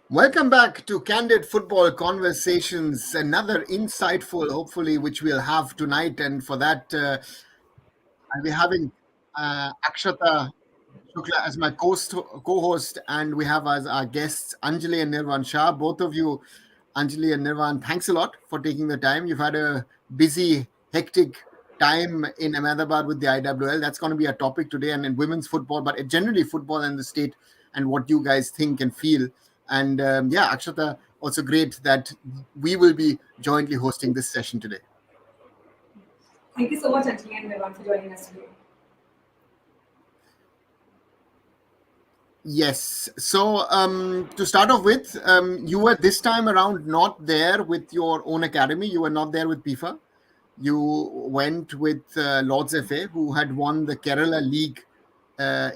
Welcome back to Candid Football Conversations. Another insightful, hopefully, which we'll have tonight. And for that, I'll be having Akshata Shukla as my co-host, and we have as our guests Anjali and Nirvan Shah. Both of you, Anjali and Nirvan, thanks a lot for taking the time. You've had a busy, hectic time in Ahmedabad with the IWL. That's going to be a topic today, and in women's football, but generally football in the state and what you guys think and feel. And yeah, Akshata, also great that we will be jointly hosting this session today. Thank you so much, Anjali and Nirvan, for joining us today. Yes. So to start off with, you were this time around not there with your own academy. You were not there with PIFA. You went with Lords FA, who had won the Kerala League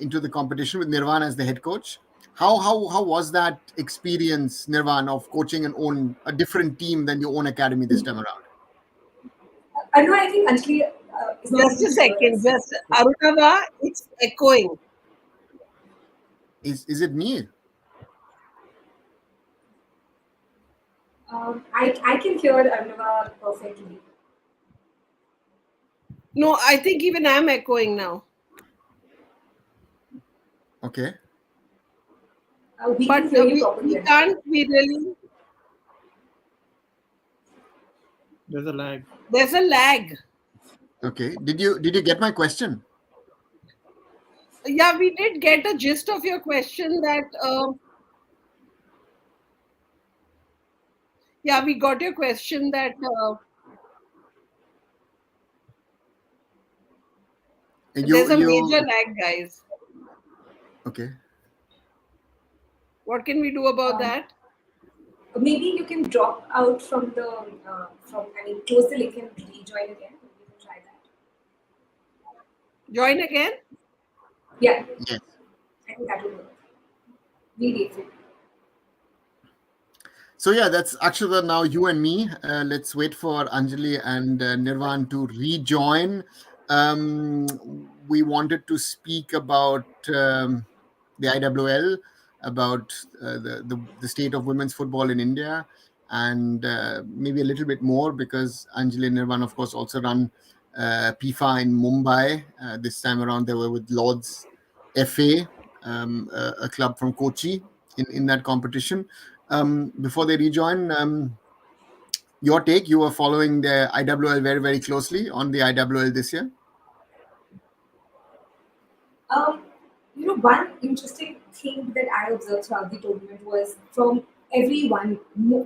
into the competition with Nirvan as the head coach. How was that experience, Nirvan, of coaching a different team than your own academy this time around? I know, I think Anjali is not Just able a to hear second, us. just Arunava, it's echoing. Is it me? I can hear Arnava perfectly. No, I think even I'm echoing now. Okay. We But can hear you we properly. can't we really. There's a lag. There's a lag. Okay. Did you get my question? Yeah, we did get a gist of your question that. Yeah, we got your question that. There's a major lag, guys. Okay. What can we do about that? Maybe you can drop out from the close the link and rejoin again. You can try that. Join again? Yeah, Yes. I think that will work. We wait for it. So yeah, that's Akshata now you and me. Let's wait for Anjali and Nirvan to rejoin. We wanted to speak about the IWL, about the state of women's football in India, and maybe a little bit more because Anjali and Nirvan, of course, also run PIFA in Mumbai. This time around, they were with Lords FA, a club from Kochi in that competition. Before they rejoin, your take, you were following the IWL very, very closely on the IWL this year. Um, one interesting thing that I observed throughout the tournament was from everyone,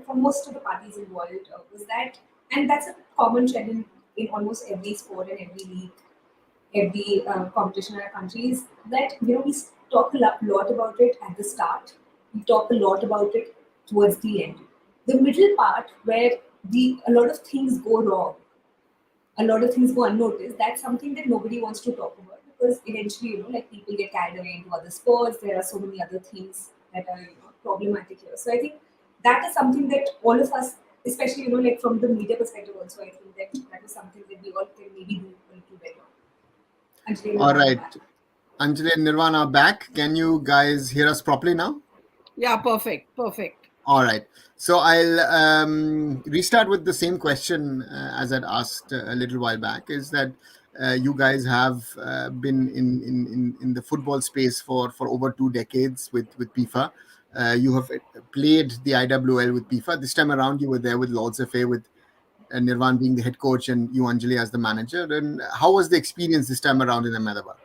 from most of the parties involved, was that, and that's a common trend in almost every sport and every league, every competition in our country, is that we talk lot about it at the start, we talk a lot about it towards the end. The middle part where a lot of things go wrong, a lot of things go unnoticed. That's something that nobody wants to talk about because eventually, like people get carried away into other sports. There are so many other things that are problematic here. So I think that is something that all of us, especially like from the media perspective, also I think that is something that we all can maybe do a little better. Anjali, All Nirvana right. back. Anjali and Nirvana are back. Can you guys hear us properly now? Yeah, perfect. All right. So I'll restart with the same question as I'd asked a little while back. Is that you guys have been in the football space for over 2 decades with PIFA. You have played the IWL with PIFA. This time around, you were there with Lords FA with Nirvan being the head coach and you, Anjali, as the manager. And how was the experience this time around in Ahmedabad?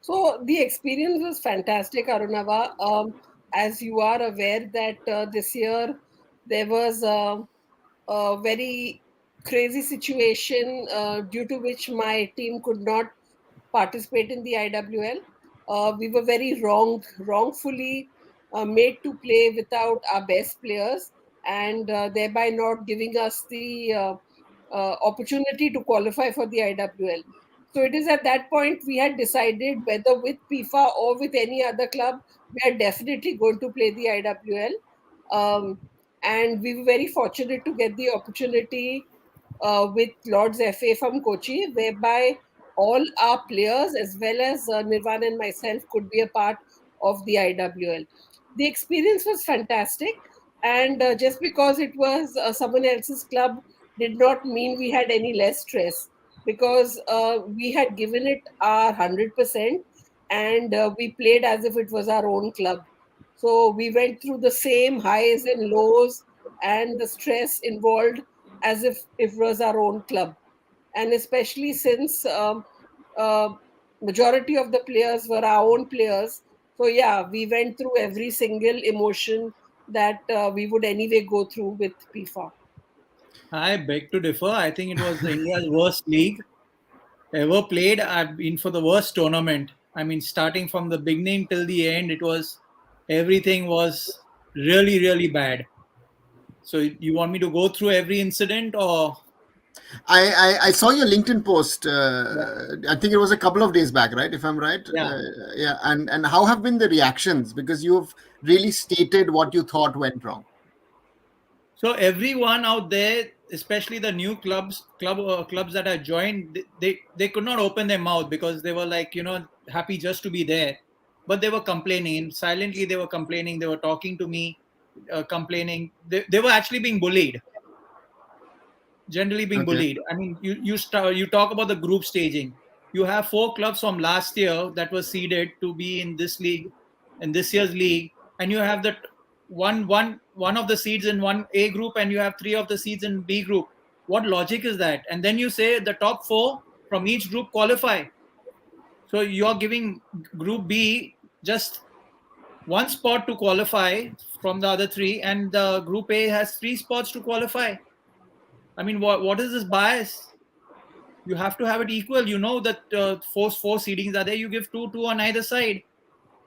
So the experience was fantastic, Arunava. As you are aware that this year there was a very crazy situation due to which my team could not participate in the IWL. We were very wrongfully made to play without our best players and thereby not giving us the opportunity to qualify for the IWL. So it is at that point we had decided whether with PIFA or with any other club, we are definitely going to play the IWL. And we were very fortunate to get the opportunity with Lords FA from Kochi, whereby all our players as well as Nirvan and myself could be a part of the IWL. The experience was fantastic, and just because it was someone else's club did not mean we had any less stress, because we had given it our 100%, and we played as if it was our own club. So we went through the same highs and lows and the stress involved as if it was our own club. And especially since uh, majority of the players were our own players, so yeah, we went through every single emotion that we would anyway go through with PIFA. I beg to differ. I think it was India's worst league ever played. I've been for the worst tournament. I mean, starting from the beginning till the end, it was everything was really, really bad. So you want me to go through every incident, or I saw your LinkedIn post. yeah, I think it was a couple of days back, right? If I'm right. yeah. Yeah. And how have been the reactions? Because you've really stated what you thought went wrong. So everyone out there, especially the new clubs that I joined, they could not open their mouth because they were like, happy just to be there, but they were complaining silently. They were complaining. They were talking to me, complaining. They were actually being bullied, generally being Okay. bullied. I mean, you talk about the group staging. You have four clubs from last year that were seeded to be in this league, in this year's league, and you have that one of the seeds in one A group, and you have three of the seeds in B group. What logic is that? And then you say the top four from each group qualify. So you're giving group B just one spot to qualify from the other three, and the group A has three spots to qualify. I mean, what is this bias? You have to have it equal. You know that four seedings are there. You give two on either side.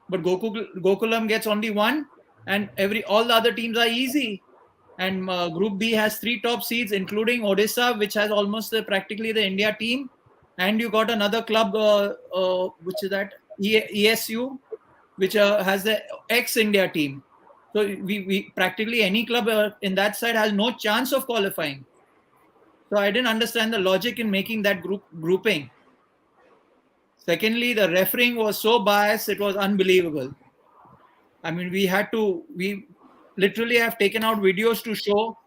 But Gokulam gets only one, and all the other teams are easy. And Group B has three top seeds, including Odisha, which has almost practically the India team. And you got another club, which is that ESU, which has the ex-India team. So we practically any club in that side has no chance of qualifying. So I didn't understand the logic in making that grouping. Secondly, the refereeing was so biased, it was unbelievable. I mean, we literally have taken out videos to show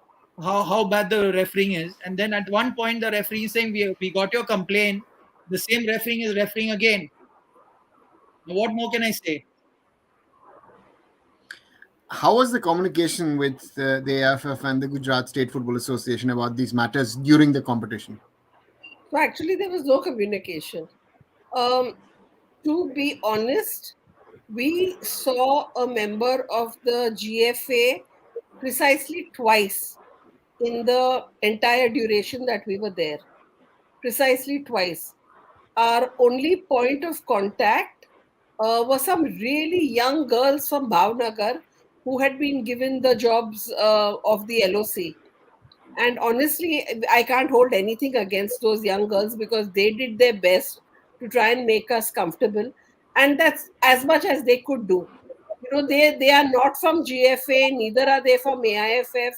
how bad the refereeing is. And then at one point, the referee is saying, we got your complaint. The same refereeing is refereeing again. Now, what more can I say? How was the communication with the AFF and the Gujarat State Football Association about these matters during the competition? So actually, there was no communication. Um, to be honest, we saw a member of the GFA precisely twice in the entire duration that we were there. Precisely twice. Our only point of contact were some really young girls from Bhavnagar who had been given the jobs of the LOC. And honestly, I can't hold anything against those young girls because they did their best to try and make us comfortable. And that's as much as they could do. They are not from GFA, neither are they from AIFF,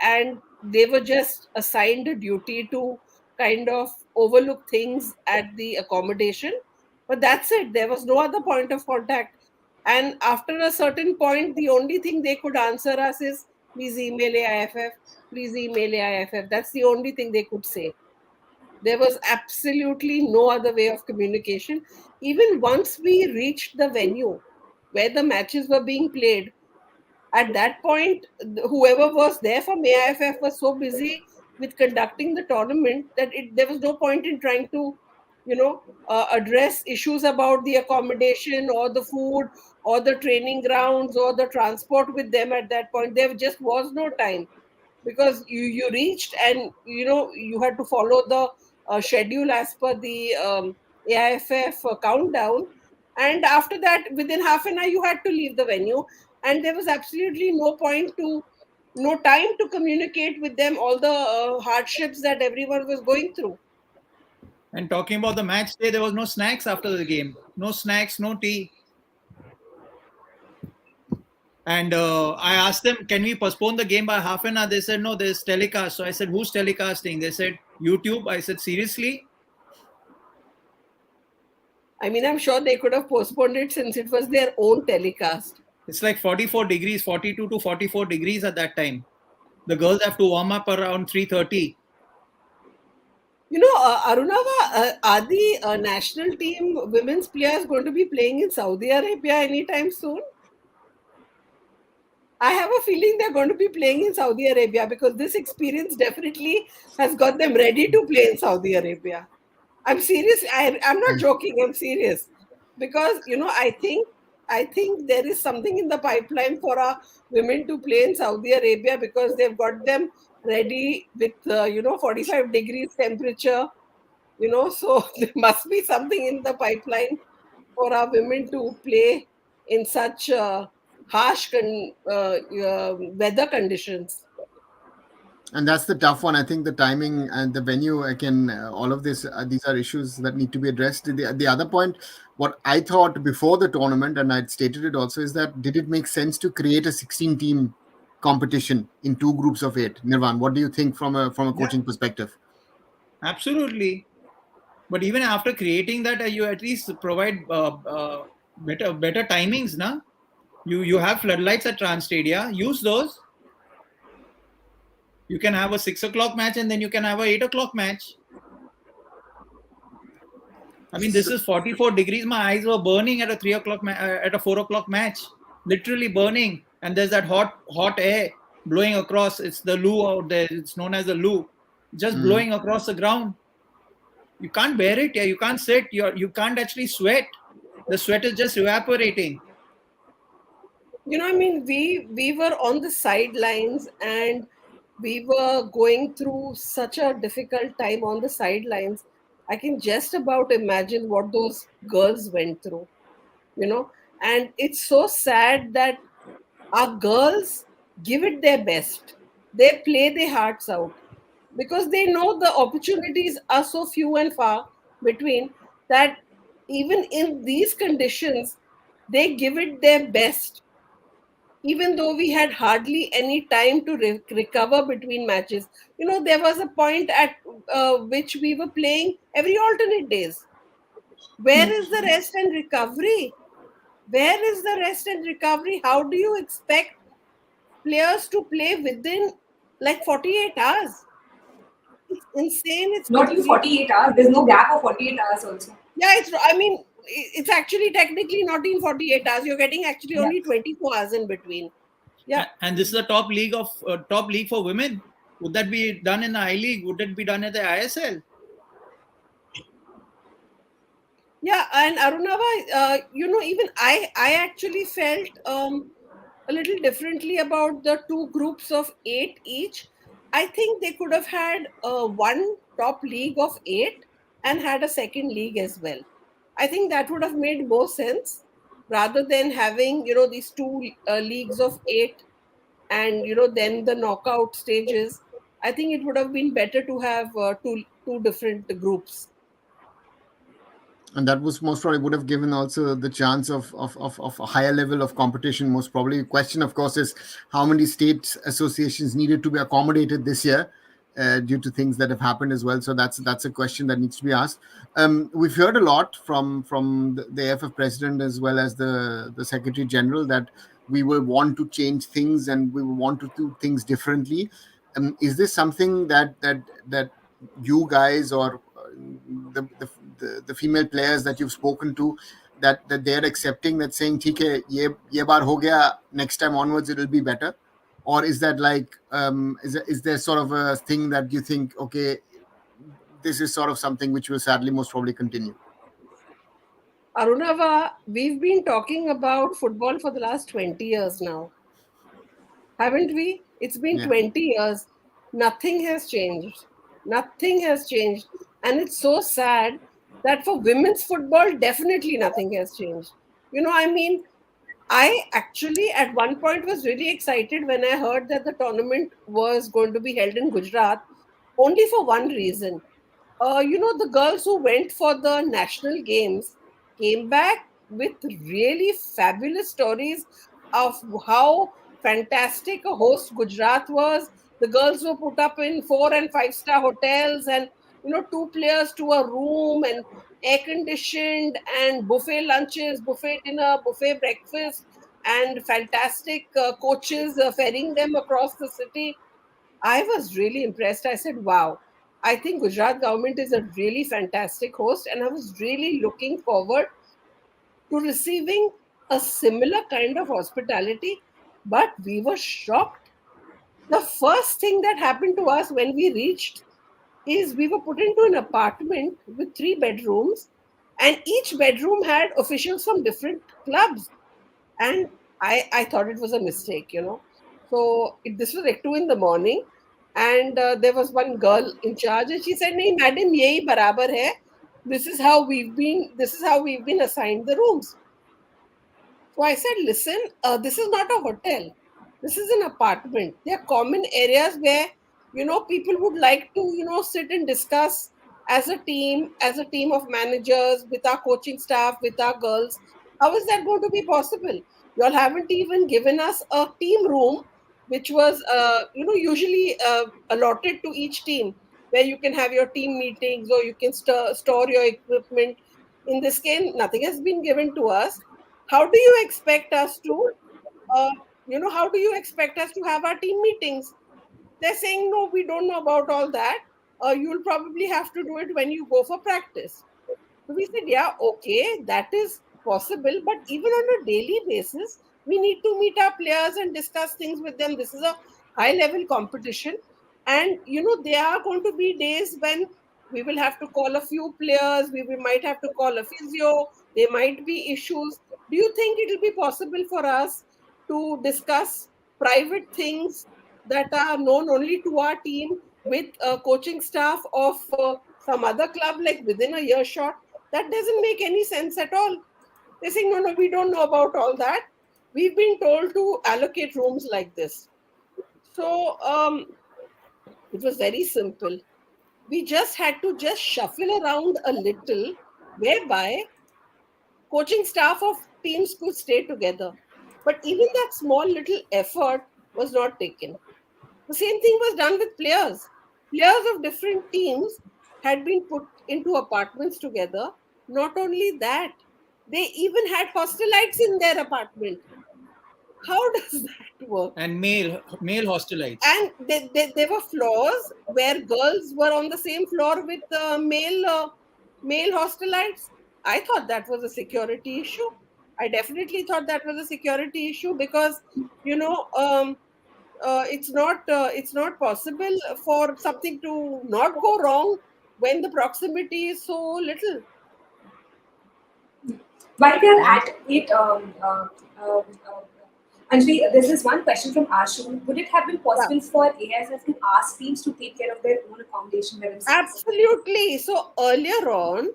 and they were just assigned a duty to kind of overlook things at the accommodation. But that's it. There was no other point of contact. And after a certain point, the only thing they could answer us is please email AIFF, please email AIFF. That's the only thing they could say. There was absolutely no other way of communication. Even once we reached the venue where the matches were being played, at that point, whoever was there from AIFF was so busy with conducting the tournament that there was no point in trying to, address issues about the accommodation or the food or the training grounds or the transport with them at that point. There just was no time because you reached and you had to follow the schedule as per the AIFF countdown, and after that within half an hour you had to leave the venue, and there was absolutely no time to communicate with them all the hardships that everyone was going through. And talking about the match day, there was no snacks after the game. No snacks, no tea. And I asked them, can we postpone the game by half an hour? They said, no, there's telecast. So I said, who's telecasting? They said, YouTube. I said, seriously? I mean, I'm sure they could have postponed it since it was their own telecast. It's like 44 degrees, 42 to 44 degrees at that time. The girls have to warm up around 3:30. Arunava, are the national team women's players going to be playing in Saudi Arabia anytime soon? I have a feeling they're going to be playing in Saudi Arabia because this experience definitely has got them ready to play in Saudi Arabia. I'm serious. I'm not And joking. I'm serious because I think there is something in the pipeline for our women to play in Saudi Arabia because they've got them ready with 45 degrees temperature. So there must be something in the pipeline for our women to play in such harsh weather conditions. and that's the tough one. I think the timing and the venue, again, all of this, these are issues that need to be addressed. The other point, what I thought before the tournament, and I'd stated it also, is that did it make sense to create a 16 team competition in two groups of eight? Nirvan, what do you think from a Yeah, coaching perspective? absolutely. But even after creating that, you at least provide better timings, na? You have floodlights at Trans Stadia. Use those. You can have a 6 o'clock match and then you can have a 8 o'clock match. I mean, this So, is 44 degrees. My eyes were burning at a at a 4 o'clock match, literally burning. And there's that hot air blowing across. It's the loo out there. It's known as the loo, just mm. blowing across the ground. You can't bear it. Yeah, you can't sit. You can't actually sweat. The sweat is just evaporating. I mean, we were on the sidelines and we were going through such a difficult time on the sidelines. I can just about imagine what those girls went through, you know. And it's so sad that our girls give it their best. They play their hearts out because they know the opportunities are so few and far between that even in these conditions, they give it their best even though we had hardly any time to recover between matches. There was a point at which we were playing every alternate days. Where is the rest and recovery? Where is the rest and recovery? How do you expect players to play within like 48 hours? It's insane. It's Not even complete. 48 hours. There's no gap of 48 hours also. Yeah, I mean, it's actually technically not in 48 hours. You're getting actually Yeah. only 24 hours in between. Yeah. And this is the top league for women. Would that be done in the I League? Would it be done at the ISL? Yeah, and Arunava, even I actually felt a little differently about the two groups of eight each. I think they could have had one top league of eight and had a second league as well. I think that would have made more sense rather than having these two leagues of eight and then the knockout stages. I think it would have been better to have two different groups. And that was most probably would have given also the chance of a higher level of competition. Most probably, the question, of course, is how many state associations needed to be accommodated this year due to things that have happened as well. So that's a question that needs to be asked. We've heard a lot from the AFF president as well as the secretary general that we will want to change things and we will want to do things differently. Is this something that you guys or the female players that you've spoken to that they're accepting, that saying theek hai ye baar ho gaya, next time onwards it'll be better? Or is that like is there sort of a thing that you think, okay, this is sort of something which will sadly most probably continue? Arunava, we've been talking about football for the last 20 years now, haven't we? It's been Yeah. 20 years. Nothing has changed. Nothing has changed. And it's so sad that for women's football, definitely nothing has changed. I mean, I actually at one point was really excited when I heard that the tournament was going to be held in Gujarat only for one reason. The girls who went for the national games came back with really fabulous stories of how fantastic a host Gujarat was. The girls were put up in 4 and 5 star hotels, and two players to a room and air conditioned and buffet lunches, buffet dinner, buffet breakfast, and fantastic coaches ferrying them across the city. I was really impressed. I said, wow, I think Gujarat government is a really fantastic host, and I was really looking forward to receiving a similar kind of hospitality. But we were shocked. The first thing that happened to us when we reached is we were put into an apartment with 3 bedrooms, and each bedroom had officials from different clubs. And I thought it was a mistake. So this was like 2 in the morning, and there was one girl in charge, and she said, "No, madam, yehi barabar hai. This is how we've been. This is how we've been assigned the rooms." So I said, listen, this is not a hotel. This is an apartment. There are common areas where, people would like to, sit and discuss as a team of managers, with our coaching staff, with our girls. How is that going to be possible? You all haven't even given us a team room, which was, usually allotted to each team, where you can have your team meetings or you can store your equipment. In this case, nothing has been given to us. How do you expect us to uh, how do you expect us to have our team meetings? They're saying, no, we don't know about all that. You'll probably have to do it when you go for practice. So we said, yeah, okay, that is possible. But even on a daily basis, we need to meet our players and discuss things with them. This is a high level competition. And, there are going to be days when we will have to call a few players, we might have to call a physio, there might be issues. Do you think it will be possible for us to discuss private things that are known only to our team with coaching staff of some other club, like within a year shot? That doesn't make any sense at all. They're saying, no, no, we don't know about all that. We've been told to allocate rooms like this. So it was very simple. We just had to just shuffle around a little, whereby coaching staff of teams could stay together. But even that small little effort was not taken. The same thing was done with players. Players of different teams had been put into apartments together. Not only that, they even had hostelites in their apartment. How does that work? And male hostelites. And there were floors where girls were on the same floor with male hostelites. I thought that was a security issue. I definitely thought that was a security issue, because you know it's not possible for something to not go wrong when the proximity is so little. While we are And at it, Anjali, this is one question from Ashu. Would it have been Yeah. possible for AISF to ask teams to take care of their own accommodation by themselves? Absolutely. So earlier on,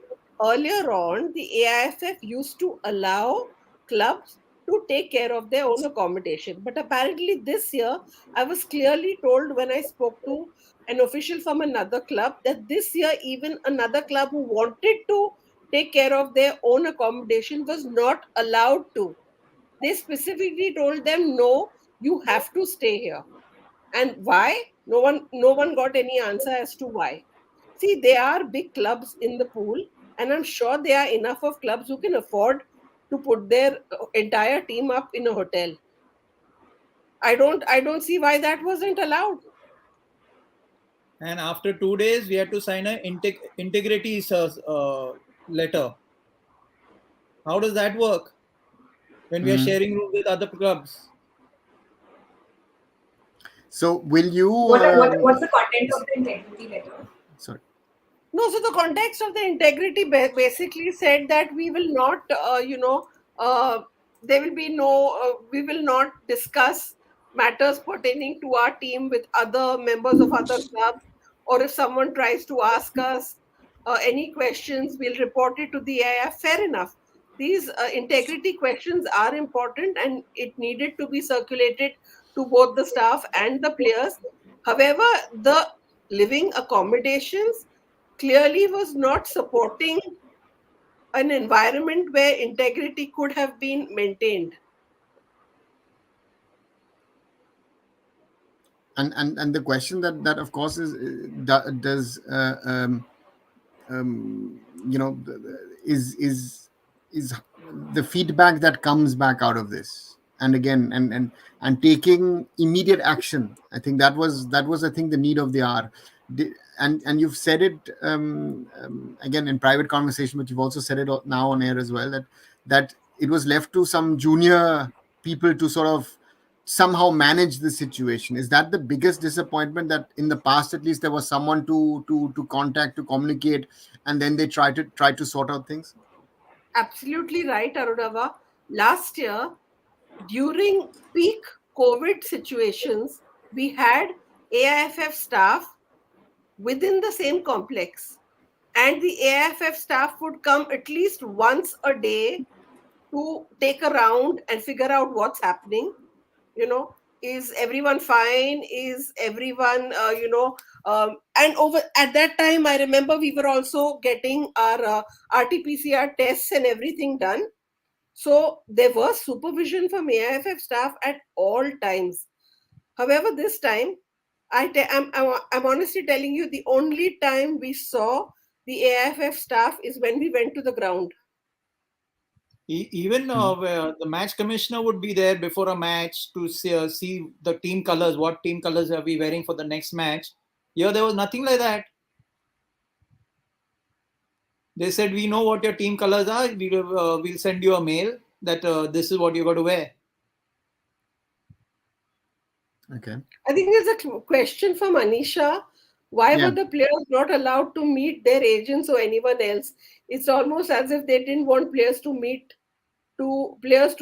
the AIFF used to allow clubs to take care of their own accommodation. But apparently this year, I was clearly told when I spoke to an official from another club, that this year even another club who wanted to take care of their own accommodation was not allowed to. They specifically told them, no, you have to stay here. And why? No one got any answer as to why. See, there are big clubs in the pool, and I'm sure there are enough of clubs who can afford to put their entire team up in a hotel. I don't see why that wasn't allowed. after 2 days, we had to sign a integrity letter. How does that work when we are Mm. sharing rooms with other clubs? So will you? What's the content of the integrity letter? Sorry. No, so the context of the integrity basically said that we will not, there will be no, we will not discuss matters pertaining to our team with other members of other clubs, or if someone tries to ask us any questions, we'll report it to the AIF. Fair enough. These integrity questions are important, and it needed to be circulated to both the staff and the players. However, the living accommodations clearly was not supporting an environment where integrity could have been maintained. And the question that of course is, does you know, is the feedback that comes back out of this, and again, and taking immediate action. I think that was I think the need of the hour. And you've said it, again in private conversation, but you've also said it now on air as well, that it was left to some junior people to sort of somehow manage the situation. Is that the biggest disappointment, that in the past at least there was someone to contact, to communicate, and then they try to sort out things? Absolutely right, Arunava. Last year, during peak COVID situations, we had AIFF staff within the same complex, and the AIFF staff would come at least once a day to take a round and figure out what's happening. You know, is everyone fine? Is everyone, and over at that time, I remember we were also getting our RT-PCR tests and everything done. So there was supervision from AIFF staff at all times. However, this time, I'm honestly telling you, the only time we saw the AIFF staff is when we went to the ground. Even where the match commissioner would be there before a match to see the team colors, what team colors are we wearing for the next match. Here, there was nothing like that. They said, we know what your team colors are. We'll send you a mail that this is what you got to wear. Okay. I think there's a question from Anisha. Why Yeah. were the players not allowed to meet their agents or anyone else? It's almost as if they didn't want players to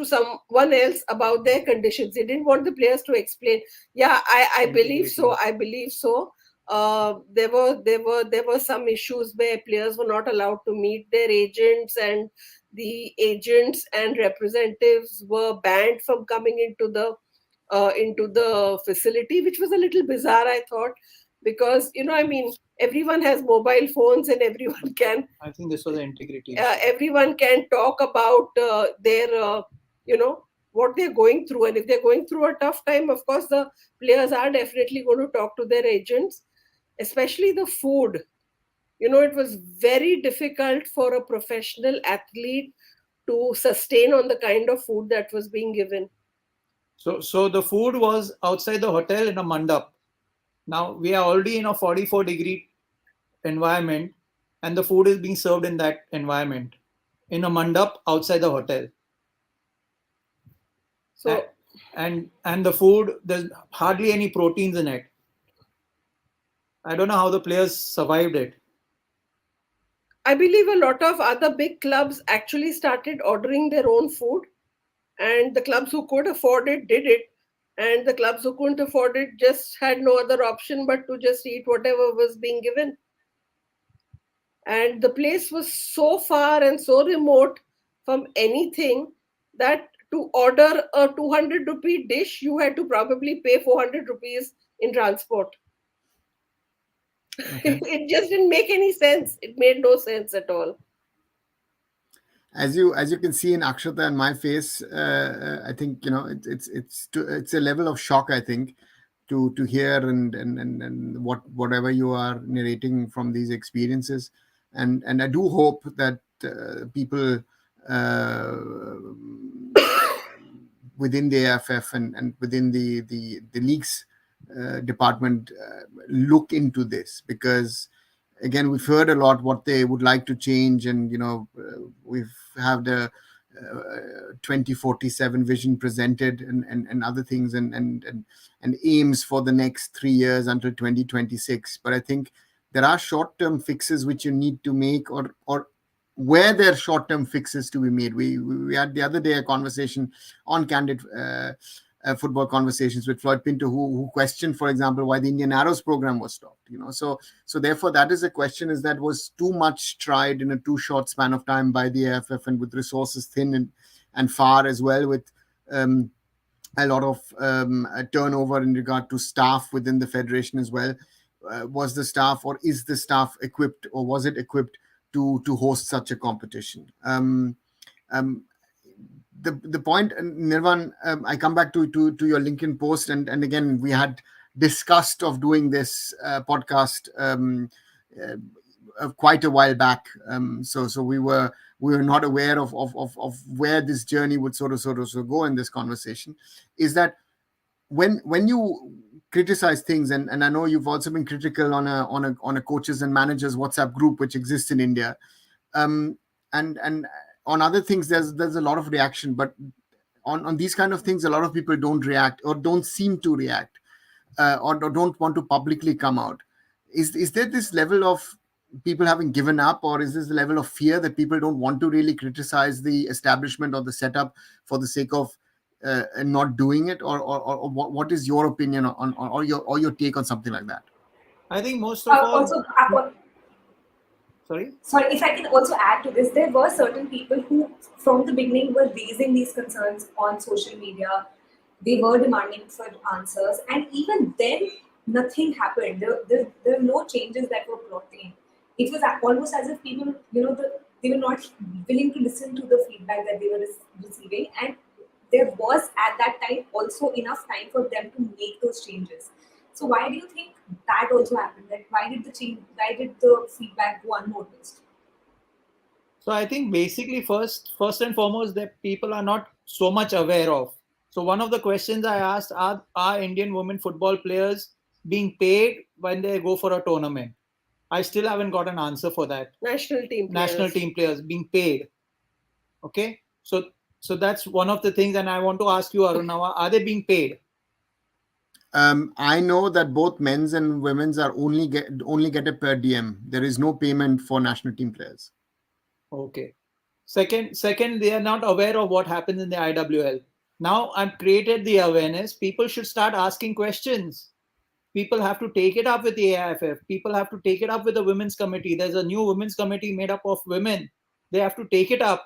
someone else about their conditions. They didn't want the players to explain. Yeah, I believe so. Integrity. I believe so. There were some issues where players were not allowed to meet their agents, and the agents and representatives were banned from coming into the facility, which was a little bizarre, I thought, because I mean, everyone has mobile phones and everyone can I think this was an integrity issue. everyone can talk about their what they're going through, and if they're going through a tough time, of course the players are definitely going to talk to their agents, especially the food. It was very difficult for a professional athlete to sustain on the kind of food that was being given. So the food was outside the hotel in a mandap. Now we are already in a 44-degree environment, and the food is being served in that environment in a mandap outside the hotel. So And the food, there's hardly any proteins in it. I don't know how the players survived it. I believe a lot of other big clubs actually started ordering their own food, and the clubs who could afford it did it, and the clubs who couldn't afford it just had no other option but to just eat whatever was being given. And the place was so far and so remote from anything that to order a 200 rupee dish, you had to probably pay 400 rupees in transport. Okay. It just didn't make any sense. It made no sense at all. As you can see in Akshata and my face, I think it's a level of shock, I think, to hear and whatever you are narrating from these experiences, and I do hope that people uh, within the AFF and within the leagues department look into this, because again we've heard a lot what they would like to change, and we've have the 2047 vision presented, and other things, and aims for the next 3 years until 2026. But I think there are short-term fixes which you need to make, or where there are short-term fixes to be made. We had the other day a conversation on Candid football conversations with Floyd Pinto, who questioned, for example, why the Indian Arrows program was stopped. So therefore that is a question: is that was too much tried in a too short span of time by the AFF, and with resources thin and far as well, with a lot of turnover in regard to staff within the federation as well. Was the staff, or is the staff equipped, or was it equipped to host such a competition? Um, the point, Nirvan, I come back to your LinkedIn post, and again we had discussed of doing this podcast quite a while back. So we were not aware of where this journey would sort of go in this conversation. Is that when you criticize things, and I know you've also been critical on a coaches and managers WhatsApp group which exists in India, um, and on other things there's a lot of reaction, but on these kind of things a lot of people don't react or don't seem to react, or don't want to publicly come out. Is there this level of people having given up, or is this the level of fear that people don't want to really criticize the establishment or the setup for the sake of not doing it, or what is your opinion on or your take on something like that? I think most of all, Also, sorry. sorry, if I can also add to this, there were certain people who, from the beginning, were raising these concerns on social media. They were demanding for answers, and even then, nothing happened. There were no changes that were brought in. It was almost as if people, they were not willing to listen to the feedback that they were receiving, and there was at that time also enough time for them to make those changes. So why do you think that also happened? That why did the change? Why did the feedback go unnoticed? So I think basically first and foremost that people are not so much aware of. So one of the questions I asked are Indian women football players being paid when they go for a tournament? I still haven't got an answer for that. National team National players. team players being paid. Okay. So that's one of the things, and I want to ask you, Arunava, are they being paid? I know that both men's and women's are only get a per diem. There is no payment for national team players. Okay. Second, they are not aware of what happens in the IWL. Now I've created the awareness. People should start asking questions. People have to take it up with the AIFF. People have to take it up with the women's committee. There's a new women's committee made up of women. They have to take it up.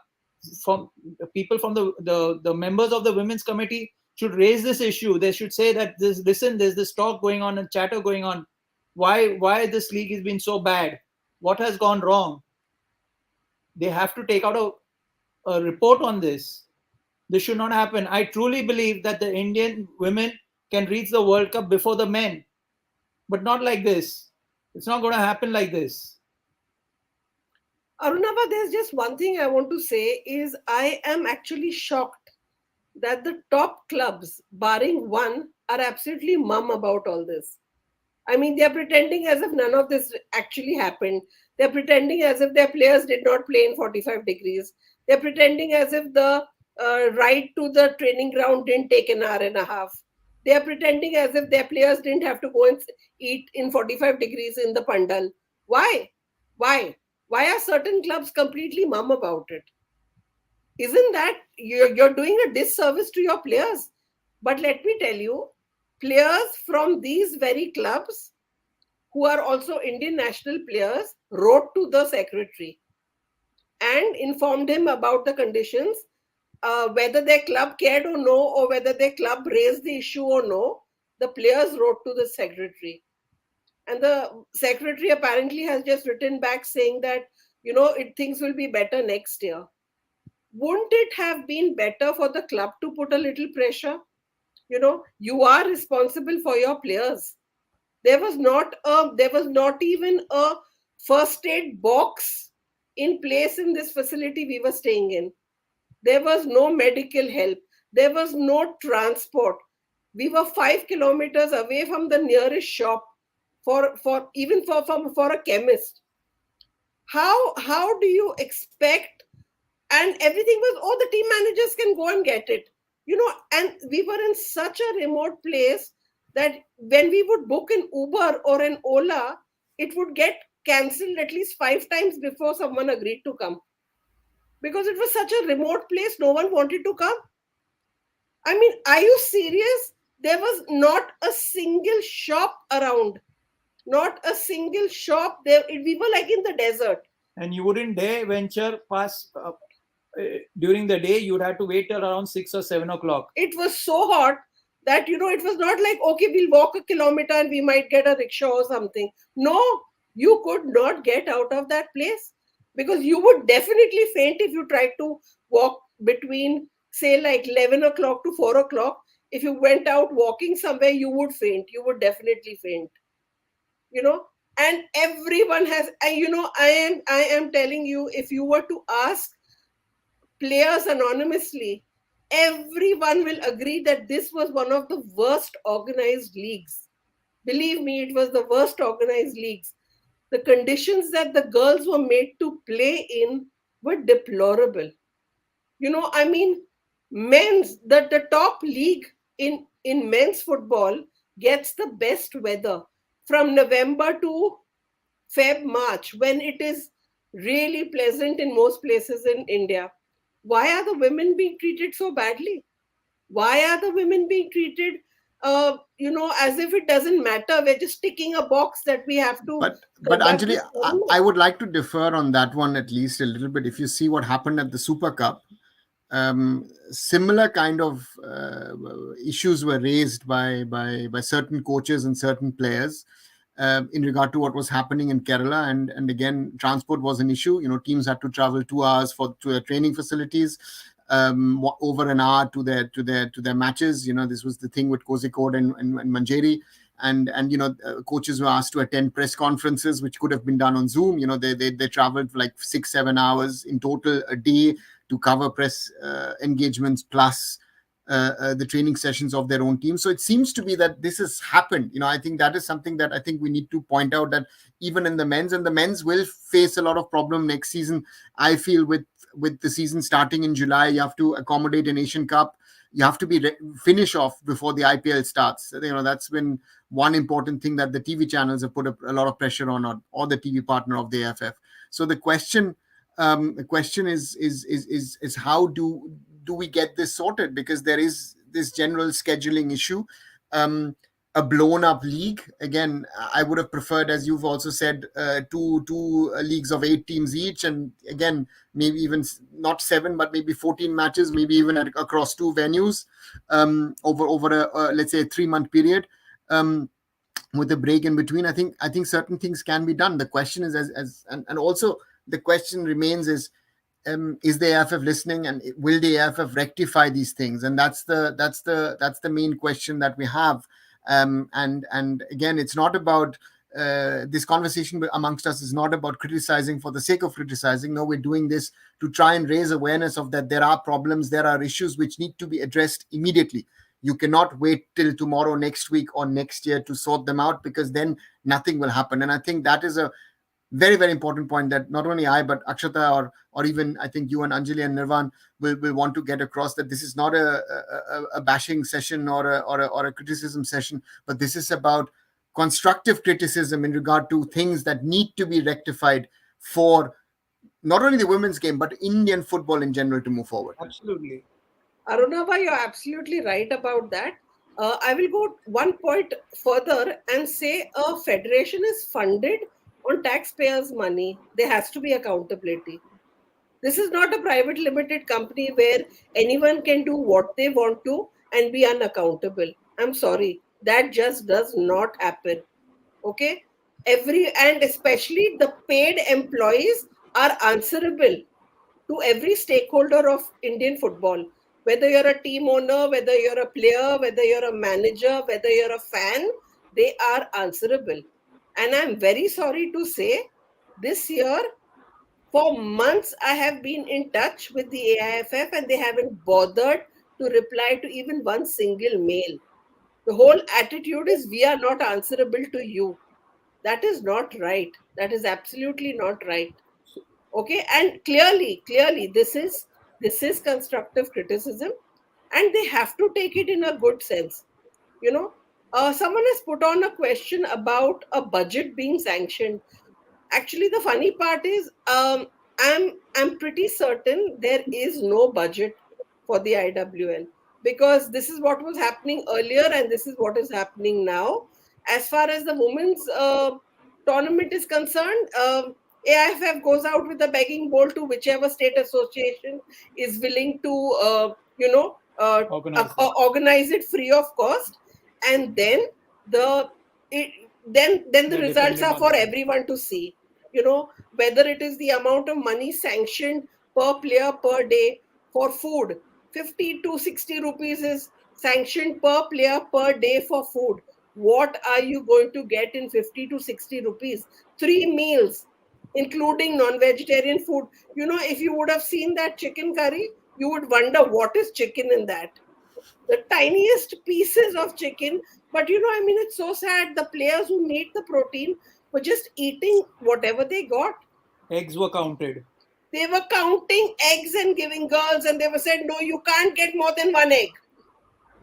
From people from the members of the women's committee should raise this issue. They should say that there's this talk going on and chatter going on. Why this league has been so bad? What has gone wrong? They have to take out a report on this. This should not happen. I truly believe that the Indian women can reach the World Cup before the men, but not like this. It's not going to happen like this. Arunava, there's just one thing I want to say is I am actually shocked that the top clubs, barring one, are absolutely mum about all this. I mean, they're pretending as if none of this actually happened. They're pretending as if their players did not play in 45 degrees. They're pretending as if the ride to the training ground didn't take an hour and a half. They're pretending as if their players didn't have to go and eat in 45 degrees in the pandal. Why? Why? Why are certain clubs completely mum about it? Isn't that you're doing a disservice to your players? But let me tell you, players from these very clubs who are also Indian national players wrote to the secretary and informed him about the conditions, whether their club cared or no, or whether their club raised the issue or no. The players wrote to the secretary, and the secretary apparently has just written back saying that things will be better next year. Wouldn't it have been better for the club to put a little pressure? You are responsible for your players. There was not even a first aid box in place in this facility we were staying in. There was no medical help. There was no transport. We were 5 kilometers away from the nearest shop for even for a chemist. How do you expect? And everything was, oh, the team managers can go and get it. And we were in such a remote place that when we would book an Uber or an Ola, it would get cancelled at least 5 times before someone agreed to come, because it was such a remote place, no one wanted to come. I mean, are you serious? There was not a single shop around, not a single shop there. We were like in the desert. And you wouldn't dare venture past during the day. You'd have to wait till around 6 or 7 o'clock. It was so hot that it was not like, okay, we'll walk a kilometer and we might get a rickshaw or something. No, you could not get out of that place, because you would definitely faint if you tried to walk between, say, like 11 o'clock to 4 o'clock. If you went out walking somewhere, you would faint. You would definitely faint. And everyone has, and I am telling you, if you were to ask players anonymously, everyone will agree that this was one of the worst organized leagues. Believe me, it was the worst organized leagues. The conditions that the girls were made to play in were deplorable. I mean, the top league in men's football gets the best weather from November to March, when it is really pleasant in most places in India. Why are the women being treated so badly? Why are the women being treated, as if it doesn't matter? We're just ticking a box that we have to But conduct Anjali, this I tournament. would like to differ on that one at least a little bit. If you see what happened at the Super Cup, similar kind of issues were raised by certain coaches and certain players in regard to what was happening in Kerala, and again, transport was an issue. Teams had to travel 2 hours to their training facilities, over an hour to their matches. This was the thing with Kozhikode and Manjeri. And coaches were asked to attend press conferences, which could have been done on Zoom. They traveled for like 6-7 hours in total a day to cover press engagements plus the training sessions of their own team. So it seems to be that this has happened. I think that is something that I think we need to point out, that even in the men's, and the men's will face a lot of problem next season. I feel with the season starting in July, you have to accommodate an Asian Cup. You have to finish off before the IPL starts. That's been one important thing that the TV channels have put a lot of pressure on, or the TV partner of the AFF. So the question is how do we get this sorted, because there is this general scheduling issue. Um, a blown up league, again, I would have preferred, as you've also said, two leagues of 8 teams each, and again, maybe even not 7 but maybe 14 matches, maybe even across 2 venues, over a let's say a 3-month period, um, with a break in between. I think certain things can be done. The question is, and also the question remains is the AFF listening, and will the AFF rectify these things? And that's the main question that we have. And again, it's not about this conversation amongst us is not about criticizing for the sake of criticizing. No, we're doing this to try and raise awareness of that there are problems, there are issues which need to be addressed immediately. You cannot wait till tomorrow, next week, or next year to sort them out, because then nothing will happen. And I think that is a very, very important point that not only I, but Akshata, or even I think you and Anjali and Nirvan will want to get across, that this is not a bashing session or a criticism session, but this is about constructive criticism in regard to things that need to be rectified for not only the women's game but Indian football in general to move forward. Absolutely. Arunava, you're absolutely right about that. I will go one point further and say a federation is funded on taxpayers' money. There has to be accountability. This is not a private limited company where anyone can do what they want to and be unaccountable. I'm sorry, that just does not happen. Okay? And especially the paid employees are answerable to every stakeholder of Indian football. Whether you're a team owner, whether you're a player, whether you're a manager, whether you're a fan, they are answerable. And I'm very sorry to say, this year, for months, I have been in touch with the AIFF and they haven't bothered to reply to even one single mail. The whole attitude is we are not answerable to you. That is not right. That is absolutely not right. Okay, and clearly this is constructive criticism, and they have to take it in a good sense. you know Someone has put on a question about a budget being sanctioned. Actually, the funny part is, I'm pretty certain there is no budget for the IWL, because this is what was happening earlier and this is what is happening now. As far as the women's tournament is concerned, AIFF goes out with a begging bowl to whichever state association is willing to, Organize it. organize it free of cost, and then the it, then the They're results dependent are on for them. everyone to see. Whether it is the amount of money sanctioned per player per day for food. 50 to 60 rupees is sanctioned per player per day for food. What are you going to get in 50 to 60 rupees? 3 meals, including non-vegetarian food. If you would have seen that chicken curry, you would wonder what is chicken in that. The tiniest pieces of chicken. But I mean, it's so sad. The players who need the protein were just eating whatever they got. Eggs were counted. They were counting eggs and giving girls, and they were said, no, you can't get more than one egg.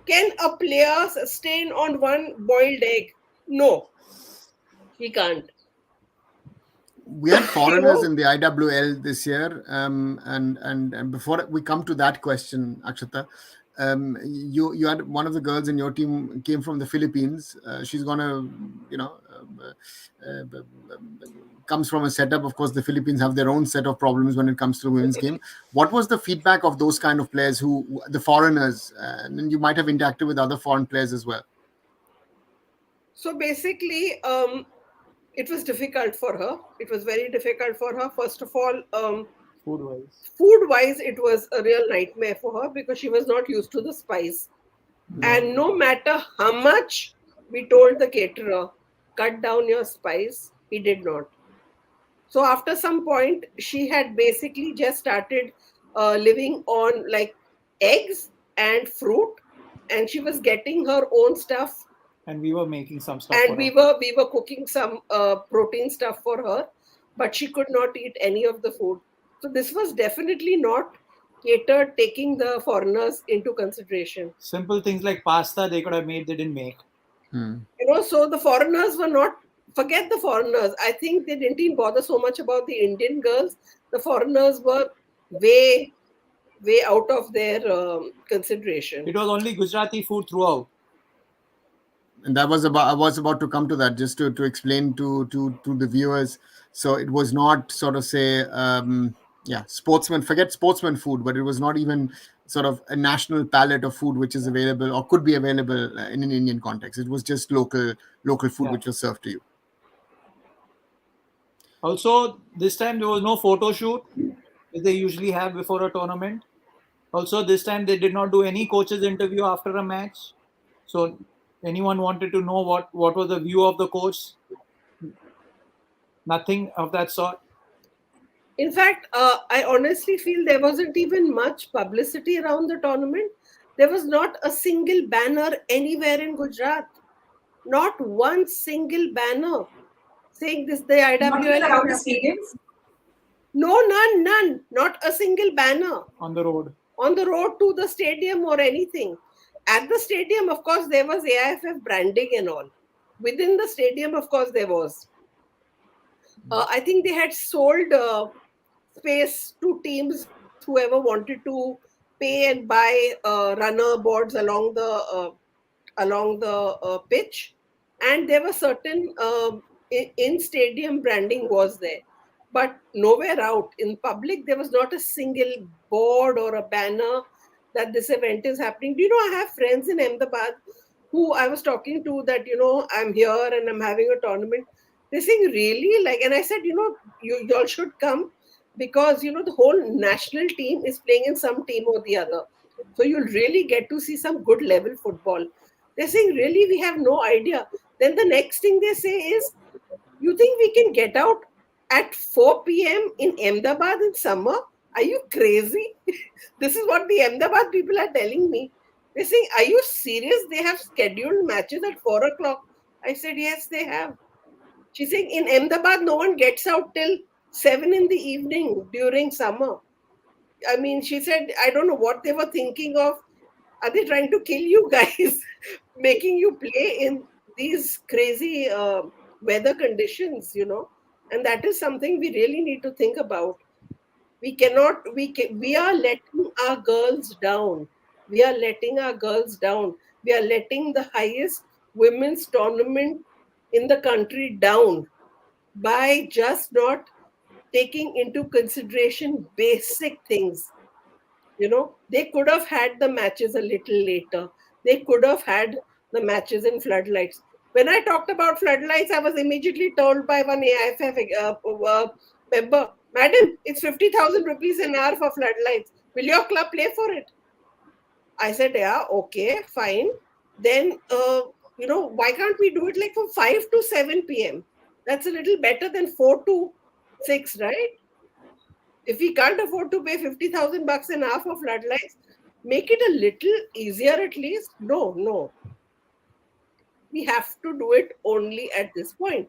Can a player sustain on one boiled egg? No, he can't. We had You foreigners know, in the IWL this year, and before we come to that question, Akshata, you had one of the girls in your team came from the Philippines. She's gonna, you know, comes from a setup. Of course, the Philippines have their own set of problems when it comes to the women's game. What was the feedback of those kind of players, who the foreigners, and then you might have interacted with other foreign players as well? so basically, it was difficult for her. It was very difficult for her. First of all, Food wise. food wise, it was a real nightmare for her because she was not used to the spice. And no matter how much we told the caterer, cut down your spice, he did not. So after some point, she had basically just started living on like eggs and fruit, and she was getting her own stuff, And we were making some stuff and for we her. were we were cooking some protein stuff for her, but she could not eat any of the food. So this was definitely not catered, taking the foreigners into consideration. Simple things like pasta they could have made, they didn't make. Hmm. So the foreigners were not, forget the foreigners. I think they didn't even bother so much about the Indian girls. The foreigners were way, way out of their consideration. It was only Gujarati food throughout. And that was about, I was about to come to that, just to explain to the viewers. So it was not sort of say, yeah, sportsman, forget sportsman food, but it was not even sort of a national palette of food which is available or could be available in an Indian context. It was just local food Yeah. which was served to you. Also, this time there was no photo shoot as they usually have before a tournament. Also, this time they did not do any coaches interview after a match. So anyone wanted to know what was the view of the coach? Nothing of that sort. In fact, I honestly feel there wasn't even much publicity around the tournament. There was not a single banner anywhere in Gujarat. Not one single banner saying this the Not even IWL is around the happening. stadiums. No, none. Not a single banner On the road. on the road to the stadium or anything. At the stadium, of course, there was AIFF branding and all. Within the stadium, of course, there was. I think they had sold space to teams, whoever wanted to pay and buy runner boards along the pitch, and there were certain in stadium branding was there, but nowhere out in public there was not a single board or a banner that this event is happening. Do you know, I have friends in Ahmedabad who I was talking to that, I'm here and I'm having a tournament. They're saying, really? Like, and I said, y'all should come because, the whole national team is playing in some team or the other. So you'll really get to see some good level football. They're saying, really, we have no idea. Then the next thing they say is, you think we can get out at 4 p.m. in Ahmedabad in summer? Are you crazy? This is what the Ahmedabad people are telling me. They're saying, are you serious? They have scheduled matches at 4 o'clock. I said, yes, they have. She's saying, in Ahmedabad, no one gets out till 7 in the evening during summer. I mean, she said, I don't know what they were thinking of. Are they trying to kill you guys, making you play in these crazy weather conditions, And that is something we really need to think about. We cannot, we are letting our girls down. We are letting our girls down. We are letting the highest women's tournament in the country down by just not taking into consideration basic things. They could have had the matches a little later. They could have had the matches in floodlights. When I talked about floodlights, I was immediately told by one AIFF member, Madam, it's 50,000 rupees an hour for floodlights. Will your club play for it? I said, yeah, okay, fine. Then Why can't we do it like from 5 to 7 p.m.? That's a little better than 4 to 6, right? If we can't afford to pay 50,000 bucks and half of floodlights, make it a little easier at least. No, no. We have to do it only at this point.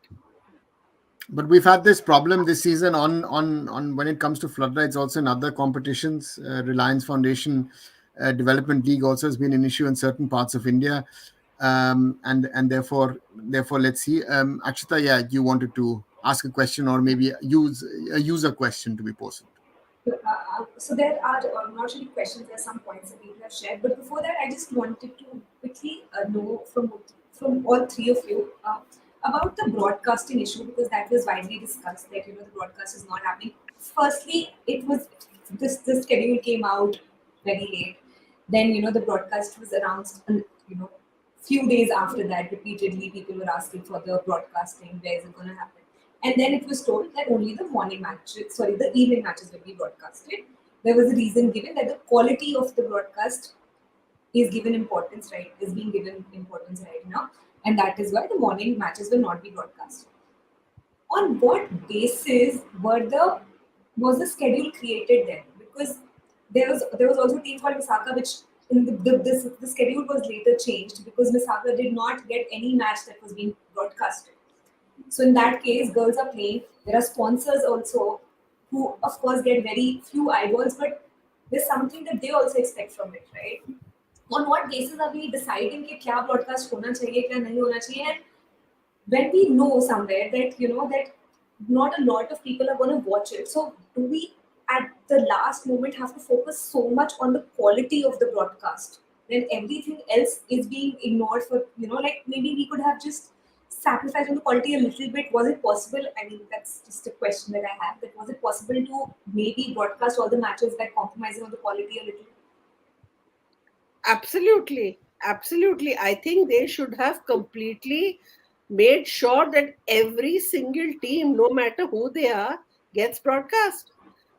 But we've had this problem this season on when it comes to floodlights. Also in other competitions, Reliance Foundation Development League also has been an issue in certain parts of India, and therefore let's see. Akshita, yeah, you wanted to ask a question or maybe use a user question to be posted. So there are not really questions. There are some points that people have shared. But before that, I just wanted to quickly know from all three of you about the broadcasting issue, because that was widely discussed that the broadcast is not happening. Firstly, it was this schedule came out very late. Then the broadcast was announced. Few days after that, repeatedly people were asking for the broadcasting. Where is it going to happen? And then it was told that only the evening matches will be broadcasted. There was a reason given that the quality of the broadcast is being given importance right now, and that is why the morning matches will not be broadcast. On what basis was the schedule created then? Because there was also a team called Misaka, which in the schedule was later changed because Misaka did not get any match that was being broadcasted. So in that case, girls are playing. There are sponsors also who, of course, get very few eyeballs, but there's something that they also expect from it, right? On what basis are we deciding कि क्या broadcast होना चाहिए क्या नहीं होना चाहिए? And when we know somewhere that that not a lot of people are going to watch it, so do we at the last moment have to focus so much on the quality of the broadcast, then everything else is being ignored for like maybe we could have just sacrificed on the quality a little bit? Was it possible? I mean, that's just a question that I have, that was it possible to maybe broadcast all the matches by compromising on the quality a little? Absolutely. Absolutely. I think they should have completely made sure that every single team, no matter who they are, gets broadcast.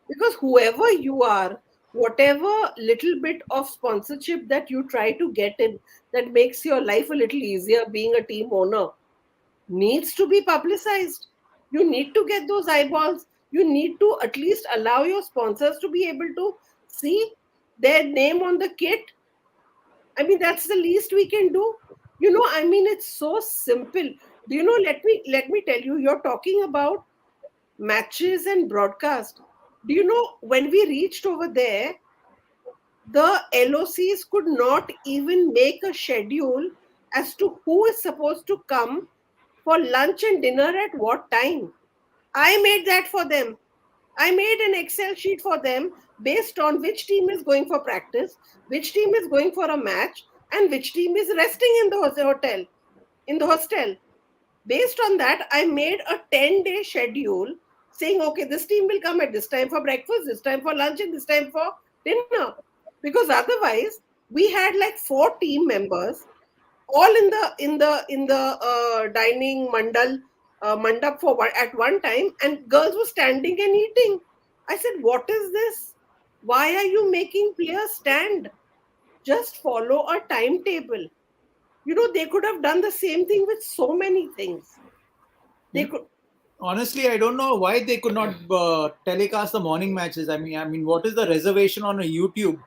Because whoever you are, whatever little bit of sponsorship that you try to get in that makes your life a little easier being a team owner needs to be publicized. You need to get those eyeballs. You need to at least allow your sponsors to be able to see their name on the kit. I mean, that's the least we can do. I mean, it's so simple. Let me tell you, you're talking about matches and broadcast. Do you know when we reached over there, the LOCs could not even make a schedule as to who is supposed to come for lunch and dinner at what time. I made that for them. I made an Excel sheet for them based on which team is going for practice, which team is going for a match, and which team is resting in the hotel. In the hostel. Based on that, I made a 10-day schedule saying, okay, this team will come at this time for breakfast, this time for lunch, and this time for dinner. Because otherwise, we had like 4 team members all in the dining mandap at one time, and girls were standing and eating. I said, what is this? Why are you making players stand? Just follow a timetable. They could have done the same thing with so many things. They could. Honestly, I don't know why they could not telecast the morning matches. I mean, what is the reservation on a YouTube?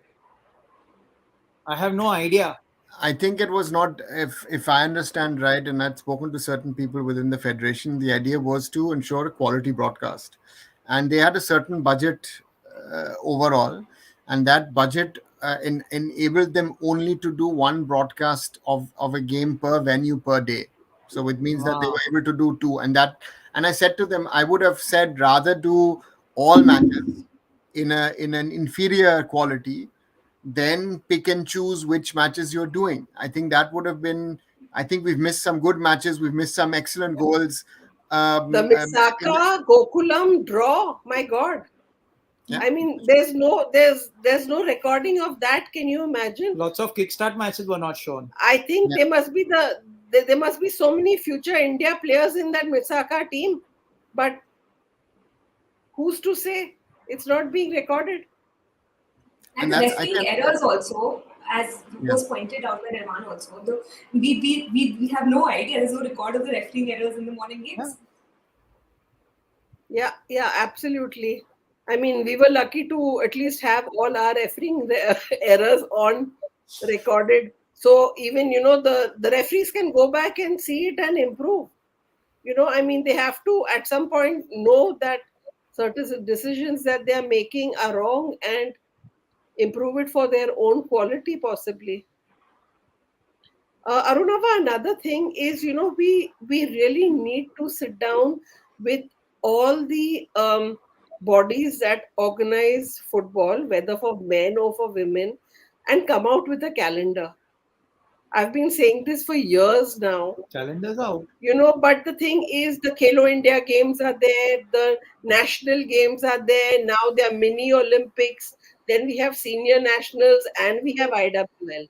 I have no idea. I think it was not, if I understand right, and I'd spoken to certain people within the federation. The idea was to ensure a quality broadcast, and they had a certain budget overall, and that budget enabled them only to do one broadcast of a game per venue per day. So it means that they Ah, were able to do two, and I said to them, I would have said rather do all matches in an inferior quality, then pick and choose which matches you're doing. I think that would have been. I think we've missed some good matches. We've missed some excellent goals. The Misaka Gokulam draw, my God. Yeah, I mean, there's no recording of that. Can you imagine? lots of kickstart matches were not shown. I think yeah. there must be so many future India players in that Misaka team, but who's to say it's not being recorded? And And that's I refereeing can. errors also. as Yeah. was pointed out by Nirvan also, we have no idea. There's no record of the refereeing errors in the morning Yeah. games. Yeah, yeah, absolutely. I mean, we were lucky to at least have all our refereeing errors on recorded. So even, the referees can go back and see it and improve. I mean, they have to at some point know that certain decisions that they are making are wrong and improve it for their own quality, possibly. Arunava, another thing is, we really need to sit down with all the bodies that organize football, whether for men or for women, and come out with a calendar. I've been saying this for years now, Calendars out. but the thing is, the Khelo India games are there, the national games are there, now there are mini Olympics, then we have senior nationals, and we have IWL.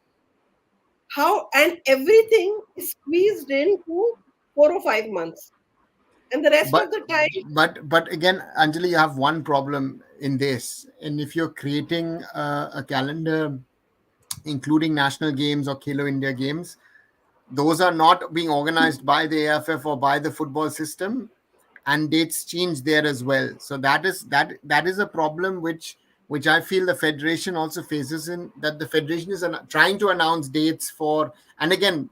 How and everything is squeezed into 4 or 5 months, and the rest But of the time, but again, Anjali, you have one problem in this, and if you're creating a calendar including national games or Khelo India games, those are not being organized by the AFF or by the football system, and dates change there as well. So that is a problem which I feel the federation also faces, in that the federation is trying to announce dates for. And again,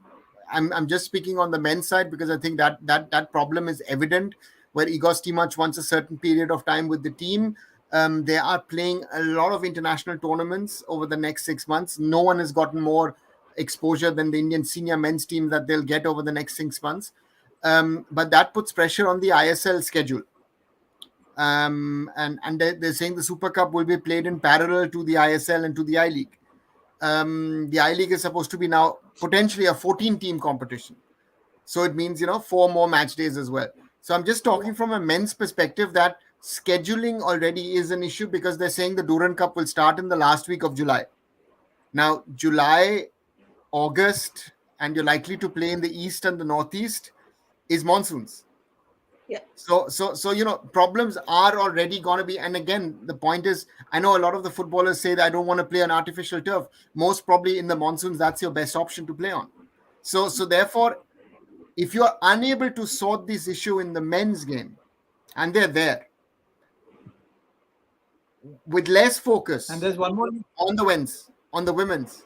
I'm just speaking on the men's side, because I think that problem is evident, where Igor Stimac wants a certain period of time with the team. They are playing a lot of international tournaments over the next 6 months. No one has gotten more exposure than the Indian senior men's team that they'll get over the next 6 months. But that puts pressure on the ISL schedule. And they're saying the Super Cup will be played in parallel to the ISL and to the I League. The I League is supposed to be now potentially a 14-team competition. So it means, 4 more match days as well. So I'm just talking from a men's perspective, that scheduling already is an issue, because they're saying the Duran Cup will start in the last week of July. Now, July, August, and you're likely to play in the East and the Northeast is monsoons. yeah, So problems are already going to be. And again, the point is, I know a lot of the footballers say that I don't want to play on artificial turf. Most probably in the monsoons, that's your best option to play on. So therefore, if you're unable to sort this issue in the men's game, and they're there with less And focus there's one more. on the women's,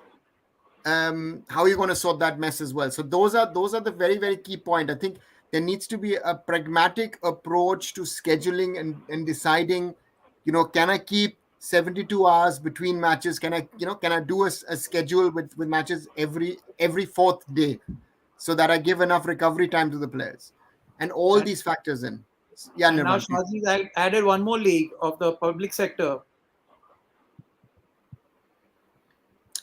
how are you going to sort that mess as well? So those are the very, very key point. I think there needs to be a pragmatic approach to scheduling and deciding, can I keep 72 hours between matches? Can I do a schedule with matches every fourth day, so that I give enough recovery time to the players, and all And, these factors in. Yeah, and now Nirvan, please. Shahzi's added one more league of the public sector.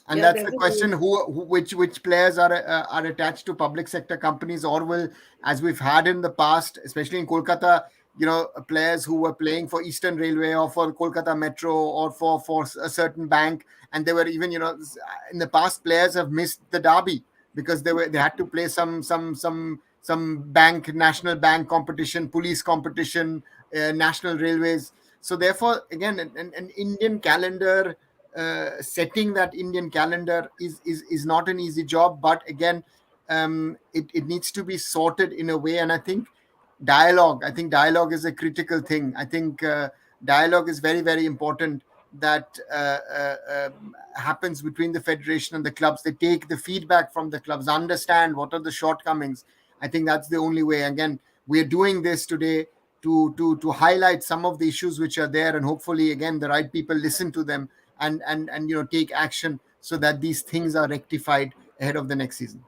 And yeah, that's there's the a question: which players are attached to public sector companies, or will, as we've had in the past, especially in Kolkata, players who were playing for Eastern Railway or for Kolkata Metro or for a certain bank, and they were even, in the past, players have missed the derby because they had to play some bank, national bank competition, police competition, national railways. So therefore, again, an Indian calendar, setting that Indian calendar is not an easy job. But again, it needs to be sorted in a way. And I think dialogue is a critical thing. I think dialogue is very, very important, that happens between the federation and the clubs. They take the feedback from the clubs, understand what are the shortcomings. I think that's the only way. Again, we're doing this today to highlight some of the issues which are there, and hopefully, again, the right people listen to them, and take action, so that these things are rectified ahead of the next season.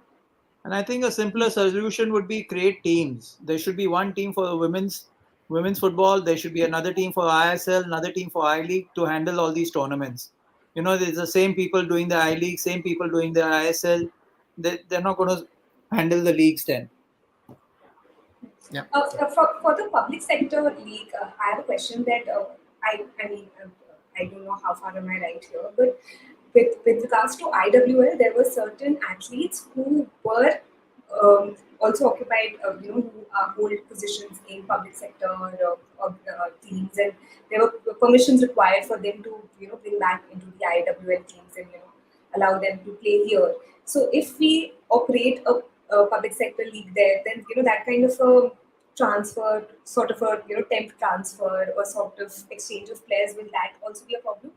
And I think a simpler solution would be create teams. There should be one team for the women's football. There should be another team for ISL, another team for I League to handle all these tournaments. There's the same people doing the I League, same people doing the ISL. They're not going to handle the leagues then. Yeah. For the public sector league, I have a question that I mean, I don't know how far am I right here, but with regards to IWL, there were certain athletes who were also occupied, who hold positions in public sector teams, and there were permissions required for them to, bring back into the IWL teams, and allow them to play here. So if we operate a public sector league there, then that kind of a transfer, sort of a temp transfer or sort of exchange of players, will that also be a problem?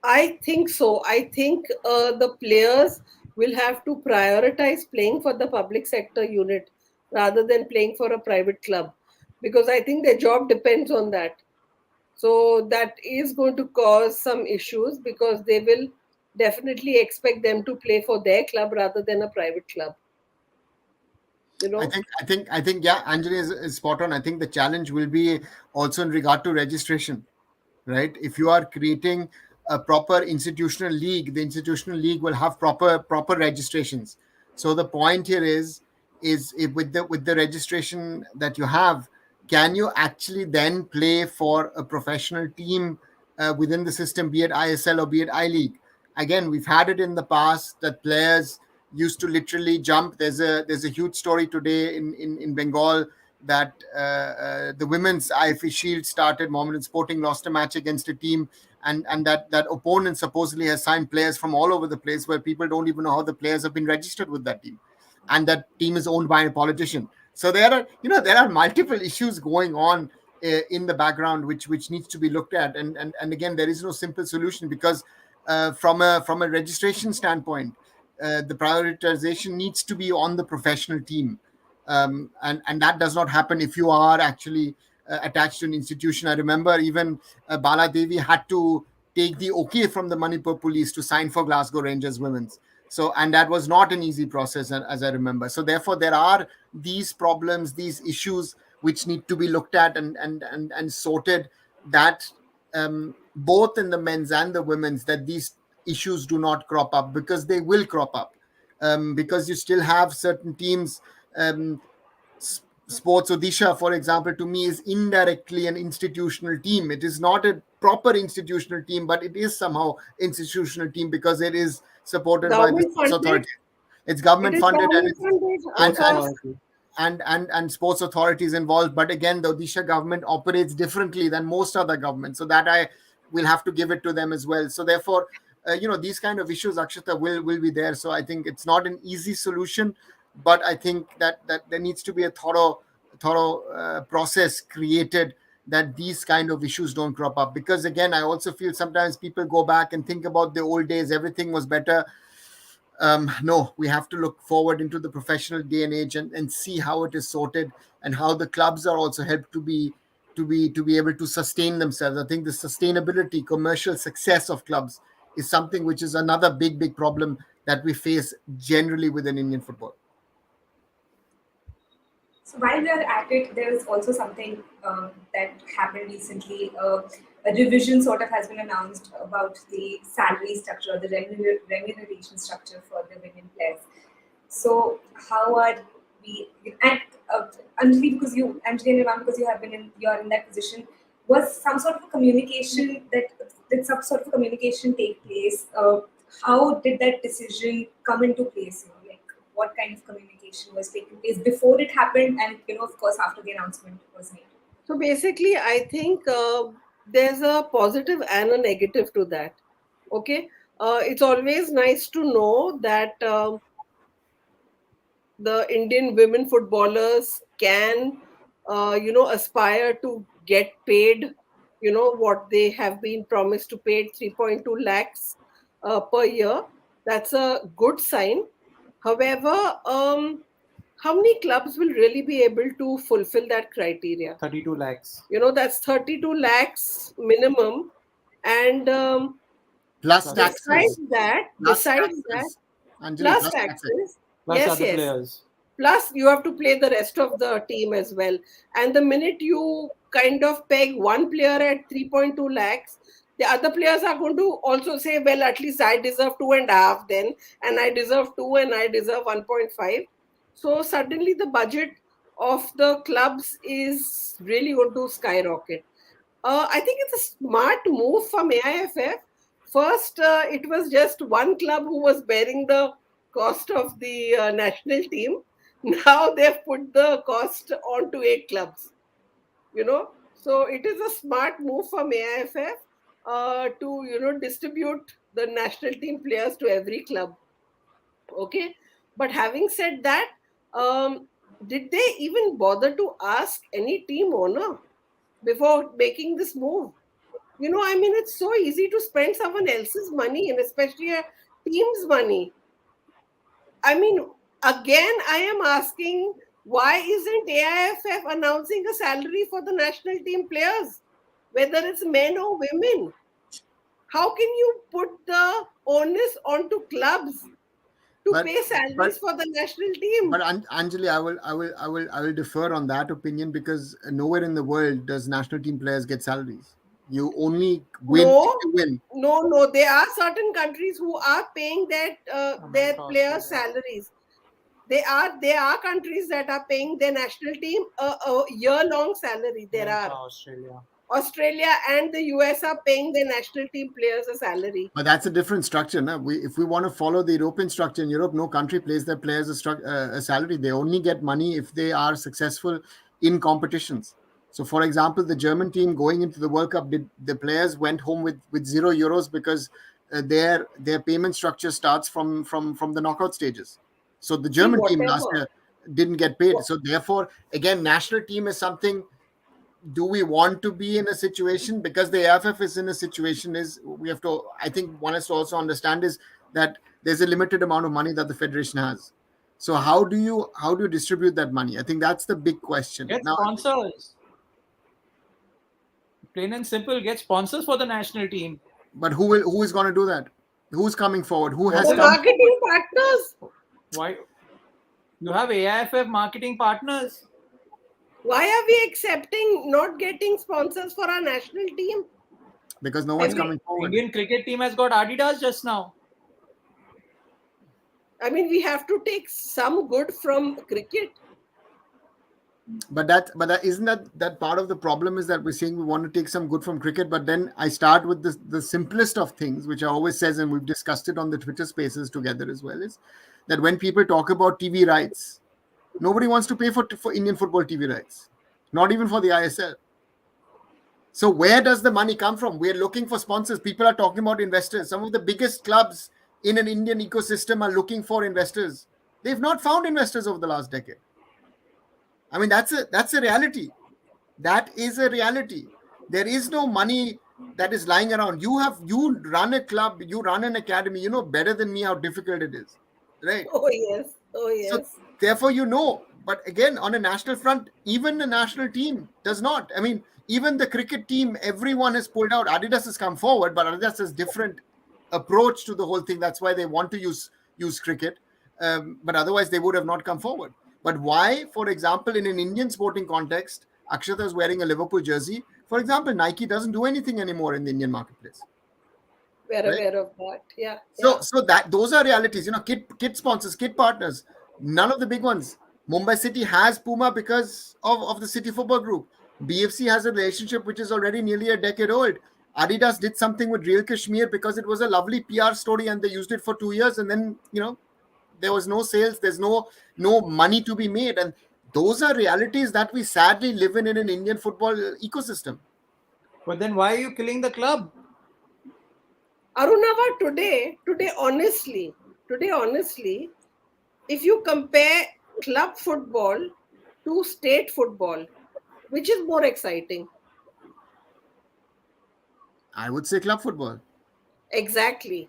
I think so. I think the players will have to prioritize playing for the public sector unit rather than playing for a private club, because I think their job depends on that. So that is going to cause some issues because they will definitely expect them to play for their club rather than a private club. You know, Yeah, Anjali is spot on. I think the challenge will be also in regard to registration, right? If you are creating a proper institutional league, the institutional league will have proper registrations. So the point here is if with the registration that you have, can you actually then play for a professional team within the system, be it ISL or be it I League? Again, we've had it in the past that players used to literally jump. There's a huge story today in Bengal that the women's IFA Shield started. Mohammedan Sporting lost a match against a team, and that opponent supposedly has signed players from all over the place, where people don't even know how the players have been registered with that team, and that team is owned by a politician. So there are multiple issues going on in the background which needs to be looked at, and again, there is no simple solution, because from a registration standpoint, the prioritization needs to be on the professional team, and that does not happen if you are actually attached to an institution. I remember even Bala Devi had to take the okay from the Manipur police to sign for Glasgow Rangers women's. So, and that was not an easy process, as I remember. So, therefore, there are these problems, these issues which need to be looked at and sorted. That both in the men's and the women's, that these issues do not crop up, because they will crop up, because you still have certain teams. Sports Odisha, for example, to me is indirectly an institutional team. It is not a proper institutional team, but it is somehow institutional team because it is supported by the government sports funded. authority. It's It government is funded, and government it's funded. and Sports and Akash. authority. and sports authorities involved. But again, the Odisha government operates differently than most other governments, so that I will have to give it to them as well. So therefore, these kind of issues, Akshata, will be there. So I think it's not an easy solution, but I think that there needs to be a thorough process created, that these kind of issues don't crop up. Because again, I also feel sometimes people go back and think about the old days, everything was better. No, we have to look forward into the professional day and age, and see how it is sorted, and how the clubs are also helped to be able to sustain themselves. I think the sustainability, commercial success of clubs is something which is another big problem that we face generally within Indian football. So while we are at it, there is also something that happened recently. A revision sort of has been announced about the salary structure, the remuneration structure for the women players. So how are we? And Anjali, Anjali and Nirvan, because you're in that position, was some sort of a communication that did some sort of communication take place? How did that decision come into place? Like what kind of communication was taking place before it happened, and of course, after the announcement was made. So basically, I think there's a positive and a negative to that. Okay, it's always nice to know that the Indian women footballers can, aspire to get paid, what they have been promised to pay, 3.2 lakhs per year. That's a good sign. However, how many clubs will really be able to fulfill that criteria? 32 lakhs That's 32 lakhs minimum. And Plus plus besides taxes, that, plus besides that, taxes, Anjali, plus plus taxes. taxes, plus yes, other yes. players. Plus, you have to play the rest of the team as well. And the minute you kind of peg one player at 3.2 lakhs, the other players are going to also say, well, at least I deserve 2.5 then, and I deserve 2, and I deserve 1.5. So suddenly the budget of the clubs is really going to skyrocket. I think it's a smart move from AIFF. First, it was just one club who was bearing the cost of the national team. Now they've put the cost onto 8 clubs. So it is a smart move from AIFF to distribute the national team players to every club. Okay, but having said that, um, did they even bother to ask any team owner before making this move? I mean, it's so easy to spend someone else's money, and especially a team's money. I mean, again, I am asking, why isn't AIFF announcing a salary for the national team players, whether it's men or women? How can you put the onus onto clubs to but pay salaries but for the national but team? Anjali, I will defer on that opinion, because nowhere in the world does national team players get salaries. You only win if No, you win. no. There are certain countries who are paying their America, players' Australia. salaries. There are countries that are paying their national team a year-long salary. There America, are Australia. Australia and the US are paying their national team players a salary. But that's a different structure. No? If we want to follow the European structure, in Europe, no country pays their players a salary. They only get money if they are successful in competitions. So, for example, the German team going into the World Cup, the players went home with €0 because their payment structure starts from the knockout stages. So the See, German team last whatever. year didn't get paid. wha- So therefore, again, national team is something. Do we want to be in a situation, because the AFF is in a situation, is we have to, I think one has to also understand is that there's a limited amount of money that the federation has. So how do you distribute that money? I think that's the big question Get now. sponsors. Plain and simple, get sponsors for the national team. But who is going to do that? Who's coming forward? Who What has The is come forward? marketing partners. why you have AIFF marketing partners? Why are we accepting not getting sponsors for our national team? Because no one's Have we? coming forward. Indian cricket team has got Adidas just now. I mean, we have to take some good from cricket. But that isn't that part of the problem, is that we're saying we want to take some good from cricket, but then I start with the simplest of things, which I always says, and we've discussed it on the Twitter spaces together as well, is that when people talk about TV rights, nobody wants to pay for Indian football TV rights, not even for the ISL. So where does the money come from? We're looking for sponsors. People are talking about investors. Some of the biggest clubs in an Indian ecosystem are looking for investors. They've not found investors over the last decade. I mean, that's a reality. That is a reality. There is no money that is lying around. You run a club, you run an academy, you know better than me how difficult it is. Right? Oh, yes. Oh, So yes. therefore, but again, on a national front, even the national team does not. I mean, even the cricket team, everyone has pulled out. Adidas has come forward, but Adidas has different approach to the whole thing. That's why they want to use cricket. But otherwise, they would have not come forward. But why, for example, in an Indian sporting context, Akshata is wearing a Liverpool jersey. For example, Nike doesn't do anything anymore in the Indian marketplace, We're right? aware of that. Yeah, So, yeah. so that those are realities. Kit sponsors, kit partners. None of the big ones. Mumbai City has Puma because of the City Football Group. BFC has a relationship which is already nearly a decade old. Adidas did something with Real Kashmir because it was a lovely PR story, and they used it for 2 years, and then there was no sales. There's no money to be made, and those are realities that we sadly live in an Indian football ecosystem. But then why are you killing the club? Arunava, today, honestly, if you compare club football to state football, which is more exciting? I would say club football. Exactly.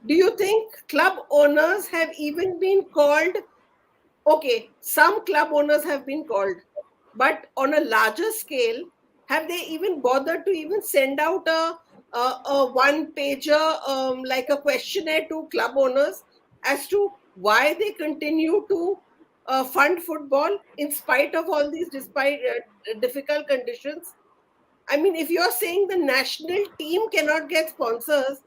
Do you think club owners have even been called? Okay, some club owners have been called, but on a larger scale, have they even bothered to even send out a one pager, like a questionnaire to club owners as to why they continue to fund football in spite of all these despite difficult conditions? I mean, if you're saying the national team cannot get sponsors,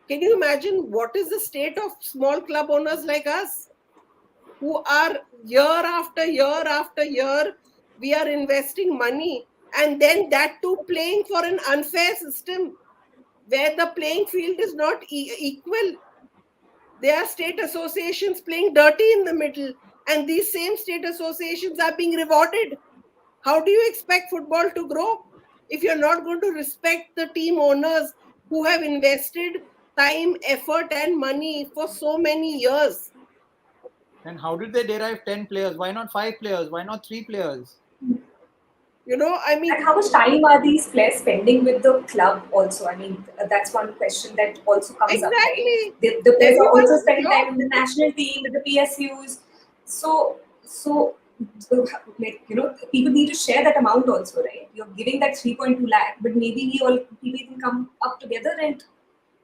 can you imagine what is the state of small club owners like us, who are year after year after year, we are investing money, and then that too playing for an unfair system where the playing field is not equal. There are state associations playing dirty in the middle, and these same state associations are being rewarded. How do you expect football to grow if you're not going to respect the team owners who have invested time, effort, and money for so many years. And how did they derive 10 players? Why not 5 players? Why not 3 players? I And mean, how much time are these players spending with the club also? I mean, that's one question that also comes up, right? exactly. The players are Everyone also has a spending time job. in the national team, with the PSUs. So, like, people need to share that amount also, right? You're giving that 3.2 lakh, but maybe people can come up together and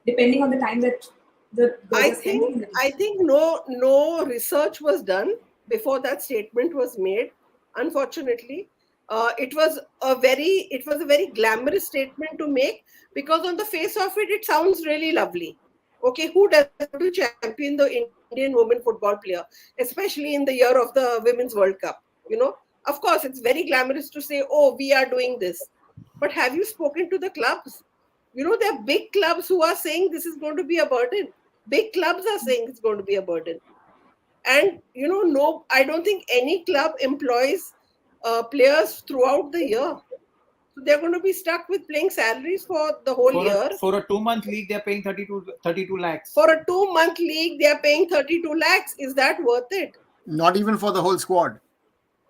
depending on the time that the girls I are spending think in the team. I think no research was done before that statement was made. Unfortunately, it was a very glamorous statement to make, because on the face of it, it sounds really lovely. Okay, who doesn't want to champion the Indian women football player, especially in the year of the Women's World Cup? Of course, it's very glamorous to say, "Oh, we are doing this," but have you spoken to the clubs? There are big clubs who are saying this is going to be a burden. Big clubs are saying it's going to be a burden. And no, I don't think any club employs players throughout the year. So they're going to be stuck with playing salaries for the whole year. For a 2-month league, they're paying 32 lakhs. For a 2-month league, they are paying 32 lakhs. Is that worth it? Not even for the whole squad.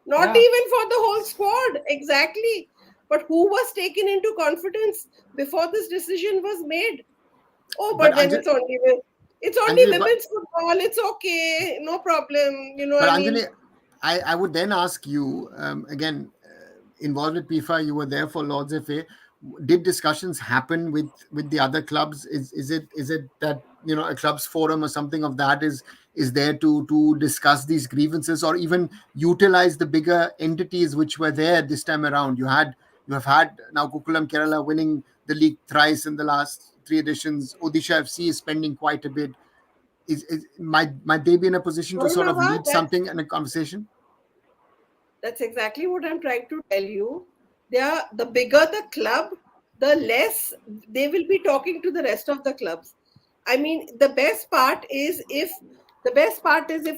Not Yeah. even for the whole squad. Exactly. But who was taken into confidence before this decision was made? Oh, But but then Anjali, it's only Anjali, women's football. It's okay, no problem. but I mean, Anjali, I would then ask you again, involved with PIFA, you were there for Lords FA. Did discussions happen with the other clubs? Is it that a clubs forum or something of that is there to discuss these grievances or even utilize the bigger entities which were there this time around? You have had now Kukulam Kerala winning the league thrice in the last three editions. Odisha FC is spending quite a bit. Might they be in a position to sort of Arunava, lead something in a conversation? that's exactly what I'm trying to tell you. The bigger the club, the less they will be talking to the rest of the clubs. I mean, the best part is if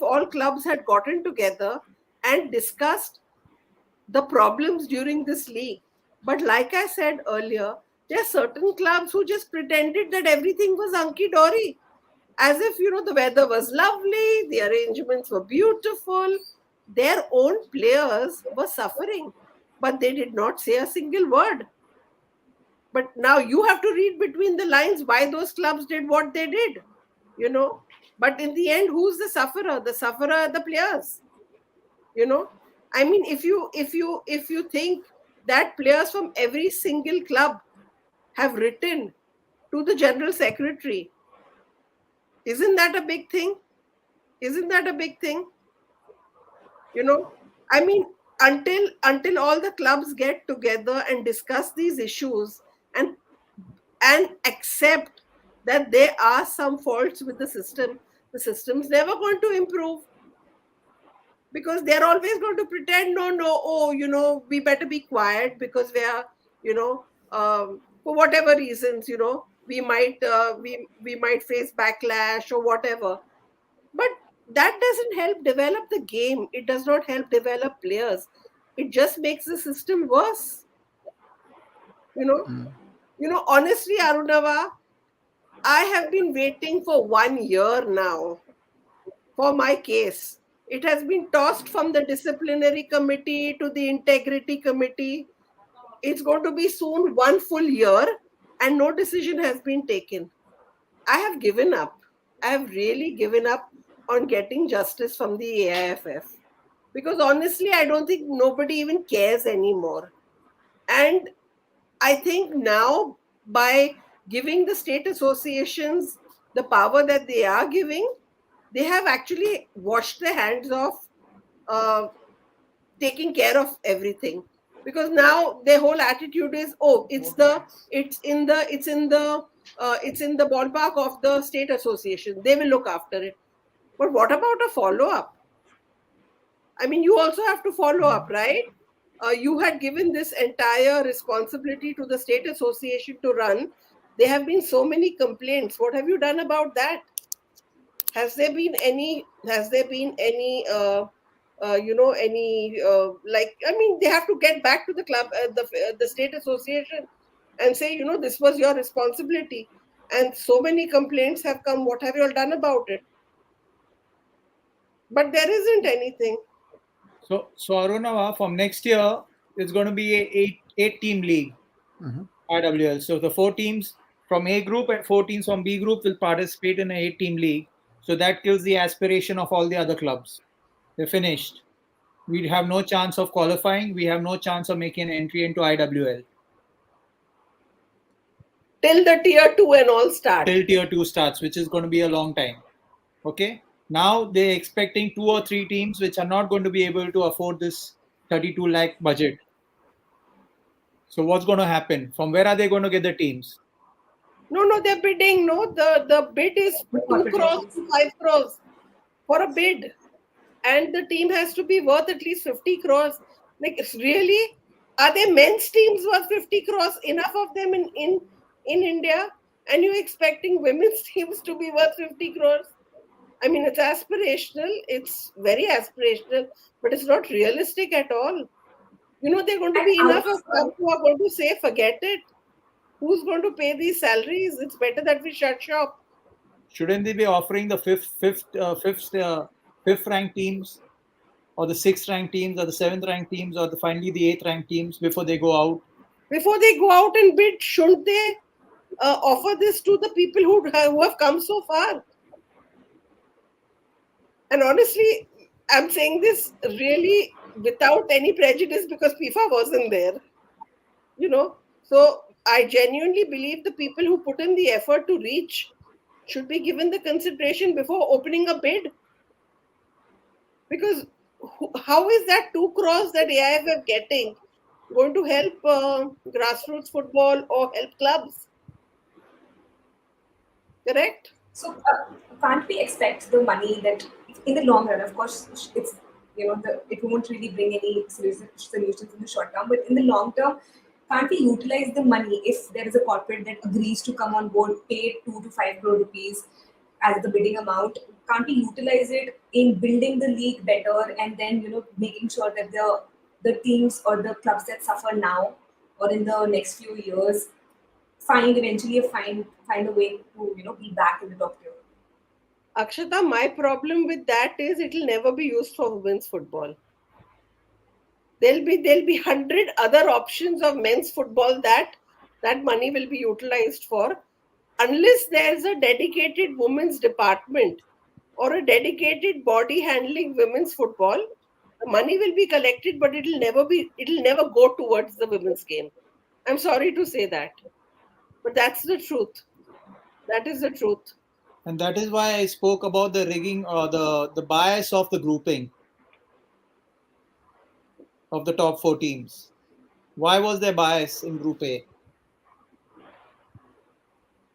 all clubs had gotten together and discussed the problems during this league. But like I said earlier, there are certain clubs who just pretended that everything was hunky dory, as if the weather was lovely, the arrangements were beautiful, their own players were suffering, but they did not say a single word. But now you have to read between the lines why those clubs did what they did, you know. But in the end, who's the sufferer? The sufferer are the players, you know. I mean, if you think that players from every single club have written to the general secretary, isn't that a big thing? Isn't that a big thing? you know I mean, until all the clubs get together and discuss these issues, and accept that there are some faults with the system's never going to improve, because they're always going to pretend, no, no, oh, we better be quiet because we are, you know for whatever reasons, we might face backlash or whatever. But that doesn't help develop the game. It does not help develop players. It just makes the system worse. you know Honestly, Arunava, I have been waiting for 1 year now for my case. It has been tossed from the disciplinary committee to the integrity committee. It's going to be soon 1 full year, and no decision has been taken. I have given up. I have really given up on getting justice from the AIFF, because honestly, I don't think nobody even cares anymore. And I think now, by giving the state associations the power that they are giving, they have actually washed their hands of uh, taking care of everything. Because now their whole attitude is, oh, it's in the ballpark of the state association. They will look after it. But what about a follow up? I mean, you also have to follow up, right? You had given this entire responsibility to the state association to run. There have been so many complaints. What have you done about that? Has there been any like, I mean, they have to get back to the club, the state association, and say, this was your responsibility. And so many complaints have come. What have you all done about it? But there isn't anything. So Arunava, from next year, it's going to be a eight team league, IWL. So the 4 teams from A group and 4 teams from B group will participate in an 8 team league. So that kills the aspiration of all the other clubs. They're finished. We have no chance of qualifying. We have no chance of making an entry into IWL. Till the tier 2 and all start. Till tier 2 starts, which is going to be a long time. Okay. Now they're expecting 2 or 3 teams which are not going to be able to afford this 32 lakh budget. So what's going to happen? From where are they going to get the teams? No, they're bidding. No, the bid is 2 crores to 5 crores for a bid. And the team has to be worth at least 50 crores. Like, really? Are there men's teams worth 50 crores? Enough of them in India? And you're expecting women's teams to be worth 50 crores? I mean, it's aspirational. It's very aspirational, but it's not realistic at all. They're going to be enough of clubs who are going to say, forget it. Who's going to pay these salaries? It's better that we shut shop. Shouldn't they be offering the fifth ranked teams, or the 6th ranked teams, or the 7th ranked teams, or finally the 8th ranked teams before they go out? Before they go out and bid, shouldn't they offer this to the people who have come so far? And honestly, I'm saying this really without any prejudice because FIFA wasn't there. So I genuinely believe the people who put in the effort to reach should be given the consideration before opening a bid. Because how is that 2 crores that AIF getting going to help grassroots football or help clubs? Correct? So can't we expect the money that in the long run, of course, it's it won't really bring any solutions in the short term, but in the long term, can't we utilize the money if there is a corporate that agrees to come on board, pay 2 to 5 crore rupees as the bidding amount? Can't we utilize it in building the league better and then making sure that the teams or the clubs that suffer now or in the next few years find a way to be back in the top tier? Akshata, my problem with that is it'll never be used for women's football. There'll be 100 other options of men's football that money will be utilized for, unless there's a dedicated women's department or a dedicated body handling women's football. The money will be collected, but it'll never go towards the women's game. I'm sorry to say that, but that's the truth. That is the truth. And that is why I spoke about the rigging or the bias of the grouping of the top 4 teams. Why was there bias in Group A?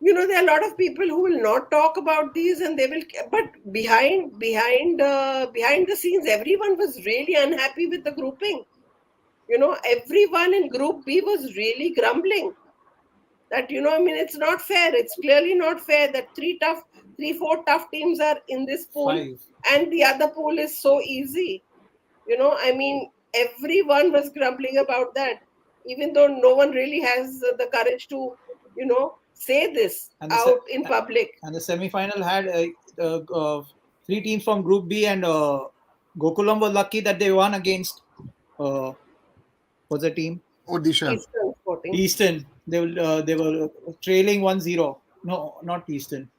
There are a lot of people who will not talk about these, and they will. But behind the scenes, everyone was really unhappy with the grouping. Everyone in Group B was really grumbling that it's not fair. It's clearly not fair that 4 tough teams are in this pool, 5. and the other pool is so easy. Everyone was grumbling about that, even though no one really has the courage to say this out in public. And the semi-final had 3 teams from Group B, and Gokulam was lucky that they won against what's the team? Odisha. Eastern. They were trailing 1-0. No, not Eastern.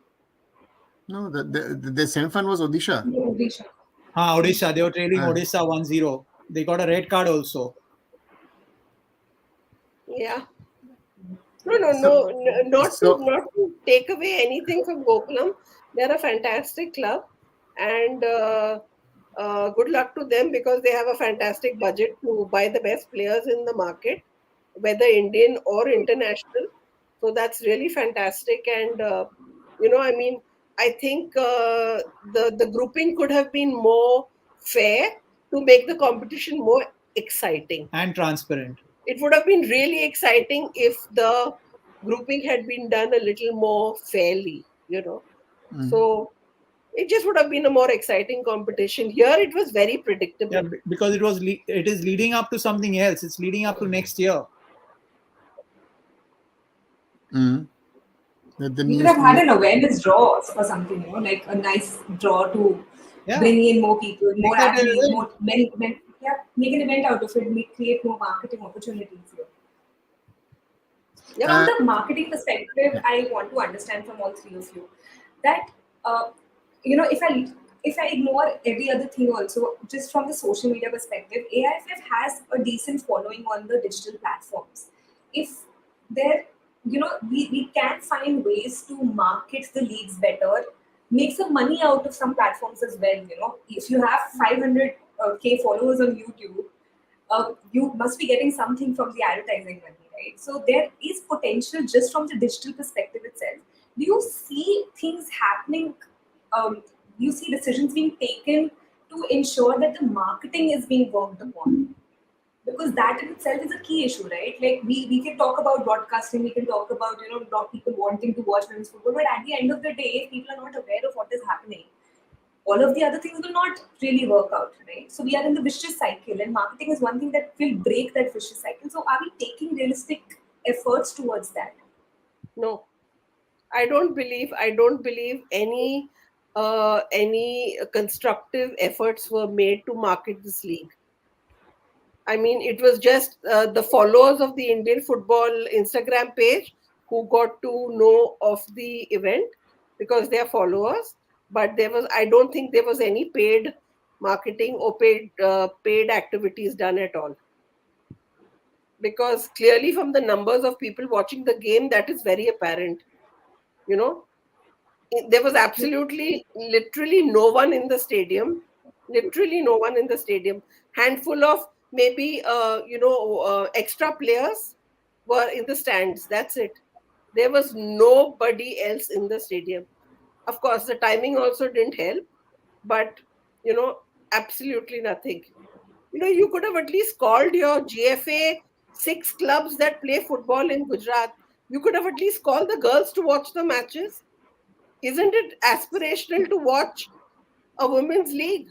No, the semi-final was Odisha. Odisha. They were trailing Odisha 1-0. They got a red card also. Yeah. No, not to take away anything from Gokulam. They're a fantastic club, and good luck to them because they have a fantastic budget to buy the best players in the market, whether Indian or international. So that's really fantastic, and I think the grouping could have been more fair to make the competition more exciting and transparent. It would have been really exciting if the grouping had been done a little more fairly, So it just would have been a more exciting competition. Here it was very predictable. Yeah, because it is leading up to something else. It's leading up to next year. Mm. The We could new, have had new. an awareness draw for something, like a nice draw to Yeah, bring in more people, make more that an athletes, event. more men. Yeah, make an event out of it, create more marketing opportunities here. Yep. From Uh, the marketing perspective, I want to understand from all three of you that uh, if I ignore every other thing also, just from the social media perspective, AIFF has a decent following on the digital platforms. If there, we can find ways to market the leagues better, make some money out of some platforms as well. If you have 500K followers on YouTube, you must be getting something from the advertising money, right? So there is potential just from the digital perspective itself. Do you see things happening? Um, do you see decisions being taken to ensure that the marketing is being worked upon? Because that in itself is a key issue, right? Like we can talk about broadcasting, we can talk about not people wanting to watch women's football, but at the end of the day, if people are not aware of what is happening, all of the other things will not really work out, right? So we are in the vicious cycle, and marketing is one thing that will break that vicious cycle. So are we taking realistic efforts towards that? No, I don't believe any constructive efforts were made to market this league. I mean, it was just the followers of the Indian football Instagram page who got to know of the event because they are followers. But I don't think there was any paid marketing or paid activities done at all. Because clearly, from the numbers of people watching the game, that is very apparent. You know, there was absolutely, literally no one in the stadium. Literally no one in the stadium. Handful of maybe extra players were in the stands. That's it. There was nobody else in the stadium. Of course, the timing also didn't help, but you know, absolutely nothing. You could have at least called your GFA six clubs that play football in Gujarat. You could have at least called the girls to watch the matches. Isn't it aspirational to watch a women's league?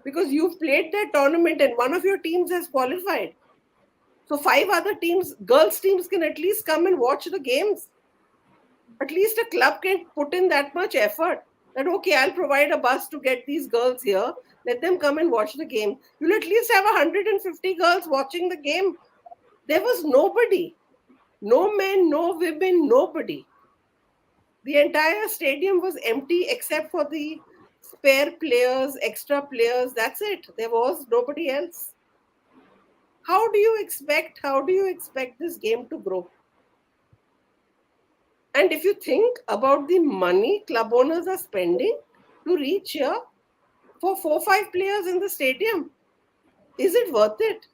Because you've played that tournament and one of your teams has qualified. So five other teams, girls' teams, can at least come and watch the games. At least a club can put in that much effort. That okay, I'll provide a bus to get these girls here. Let them come and watch the game. You'll at least have 150 girls watching the game. There was nobody. No men, no women, nobody. The entire stadium was empty except for the spare players, extra players. That's it. There was nobody else. How do you expect this game to grow? And if you think about the money club owners are spending to reach here for 4 5 players in the stadium, is it worth it?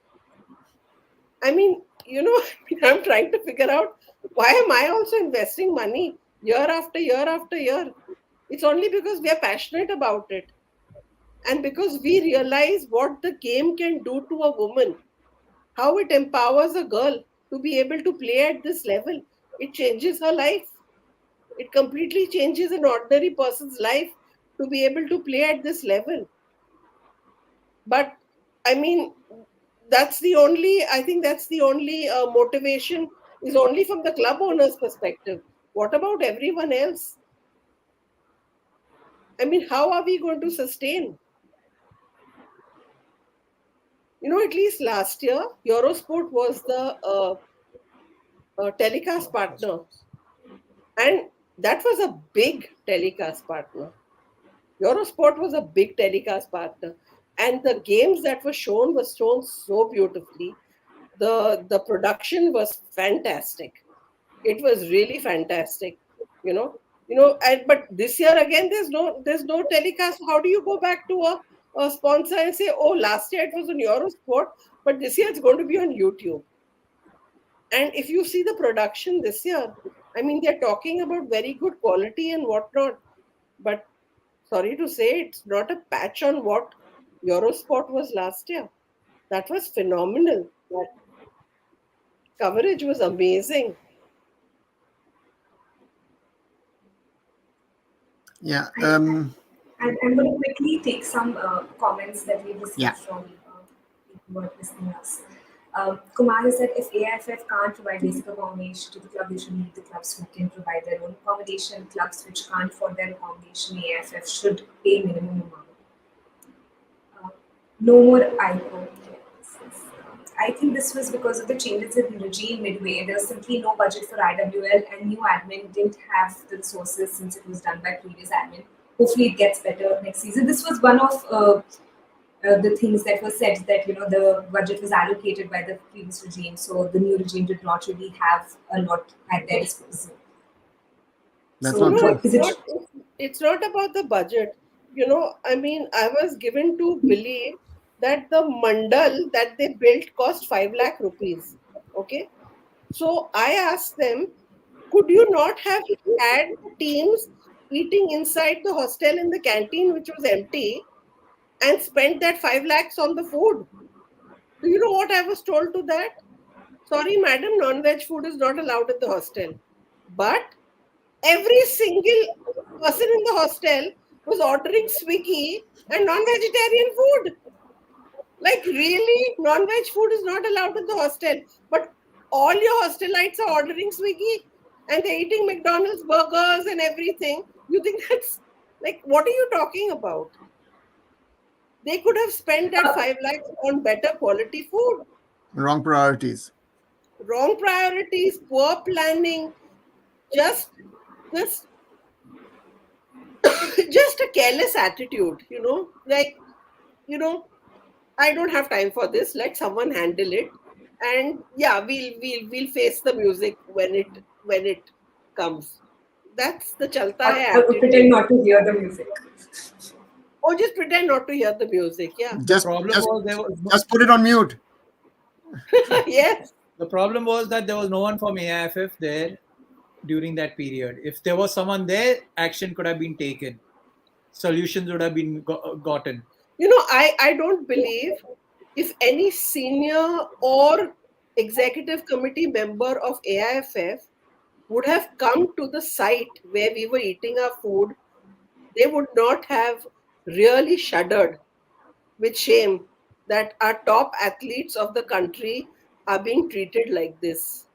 I mean, I'm trying to figure out, why am I also investing money year after year after year? It's only because we are passionate about it. And because we realize what the game can do to a woman, how it empowers a girl to be able to play at this level. It changes her life. It completely changes an ordinary person's life to be able to play at this level. But I mean, I think that's the only motivation is only from the club owner's perspective. What about everyone else? I mean, how are we going to sustain? At least last year, Eurosport was the telecast partner, and that was a big telecast partner. Eurosport was a big telecast partner, and the games that were shown so beautifully. The production was fantastic. It was really fantastic. You know, but this year again, there's no telecast. How do you go back to a sponsor and say, oh, last year it was on Eurosport, but this year it's going to be on YouTube? And if you see the production this year, I mean, they're talking about very good quality and whatnot. But sorry to say, it's not a patch on what Eurosport was last year. That was phenomenal. That coverage was amazing. Yeah. I, I'm going to quickly take some comments that we've Yeah. received from people who are listening us. Kumar has said if AIFF can't provide basic accommodation to the club, they should leave the clubs who can provide their own accommodation. Clubs which can't afford their accommodation, AIFF should pay minimum amount. Uh, no more IPO. I think this was because of the changes in regime midway. There was simply no budget for IWL, and new admin didn't have the resources since it was done by previous admin. Hopefully, it gets better next season. This was one of the things that were said that the budget was allocated by the previous regime, so the new regime did not really have a lot at their disposal. That's So, not No, true. is it? it's not about the budget. I mean, I was given to believe that the mandal that they built cost 5 lakh rupees. Okay. So I asked them, could you not have had teams eating inside the hostel in the canteen, which was empty, and spent that 5 lakhs on the food? Do you know what I was told to that? Sorry, madam, non veg food is not allowed in the hostel. But every single person in the hostel was ordering Swiggy and non vegetarian food. Like, really? Non veg food is not allowed in the hostel. But all your hostelites are ordering Swiggy and they're eating McDonald's burgers and everything. You think that's like, what are you talking about? They could have spent that 5 lakhs on better quality food. Wrong priorities. Wrong priorities, poor planning, just this just a careless attitude, like, you know, I don't have time for this. Let someone handle it. And yeah, we'll face the music when it comes. That's the chalta hai Or pretend attitude. not to hear the music. Or just pretend not to hear the music. Yeah. The Just problem just was there was no, just put it on mute. Yes. the problem was that there was no one from AIFF there during that period. If there was someone there, action could have been taken. Solutions would have been gotten. I don't believe if any senior or executive committee member of AIFF would have come to the site where we were eating our food, they would not have really shuddered with shame that our top athletes of the country are being treated like this.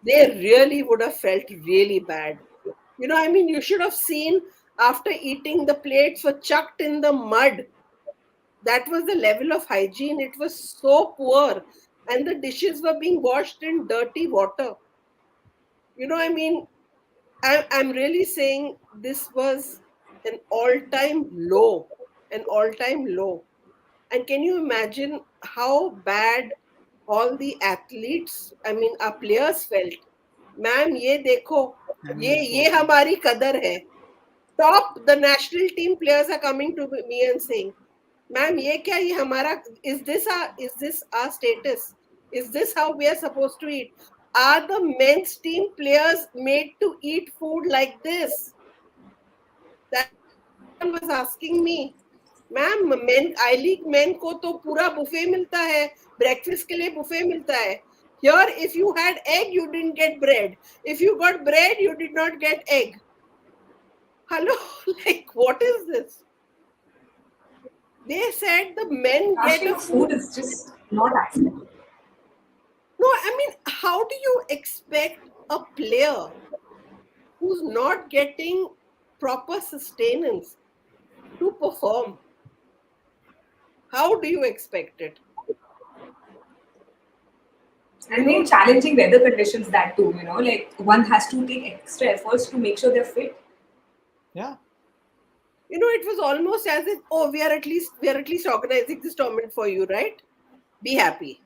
They really would have felt really bad. I mean, you should have seen after eating, the plates were chucked in the mud. That was the level of hygiene. It was so poor. And the dishes were being washed in dirty water. I mean, I'm really saying this was an all-time low, an all-time low. And can you imagine how bad all the athletes, I mean, our players felt? Ma'am, ye dekho, ye hamari qadar hai. Top, the national team players are coming to me and saying, "Ma'am, ye hamara, is this our status? Is this how we are supposed to eat? Are the men's team players made to eat food like this?" That's what everyone was asking me. Ma'am main I league main को तो पूरा buffet मिलता है, breakfast के लिए buffet मिलता है. Here, if you had egg, you didn't get bread. If you got bread, you did not get egg. Hello, like what is this? They said the men get Asking a for food food. is just not acceptable. No, I mean, how do you expect a player who's not getting proper sustenance to perform? How do you expect it? And in challenging weather conditions, that too, like one has to take extra efforts to make sure they're fit. Yeah. It was almost as if, oh, we are at least organizing this tournament for you, right? Be happy.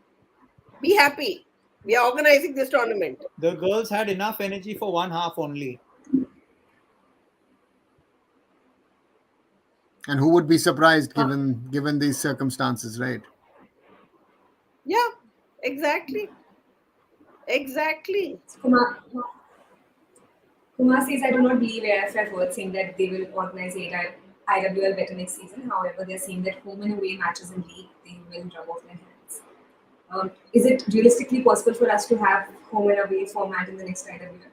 Be happy. We are organizing this tournament. The girls had enough energy for one half only. And who would be surprised given these circumstances, right? Yeah, exactly. Exactly. Kumar says, I do not believe AFF words saying that they will organize IWL better next season. However, they're saying that home and away matches in league, they will rub off their hands. Is it realistically possible for us to have home and away format in the next IWL?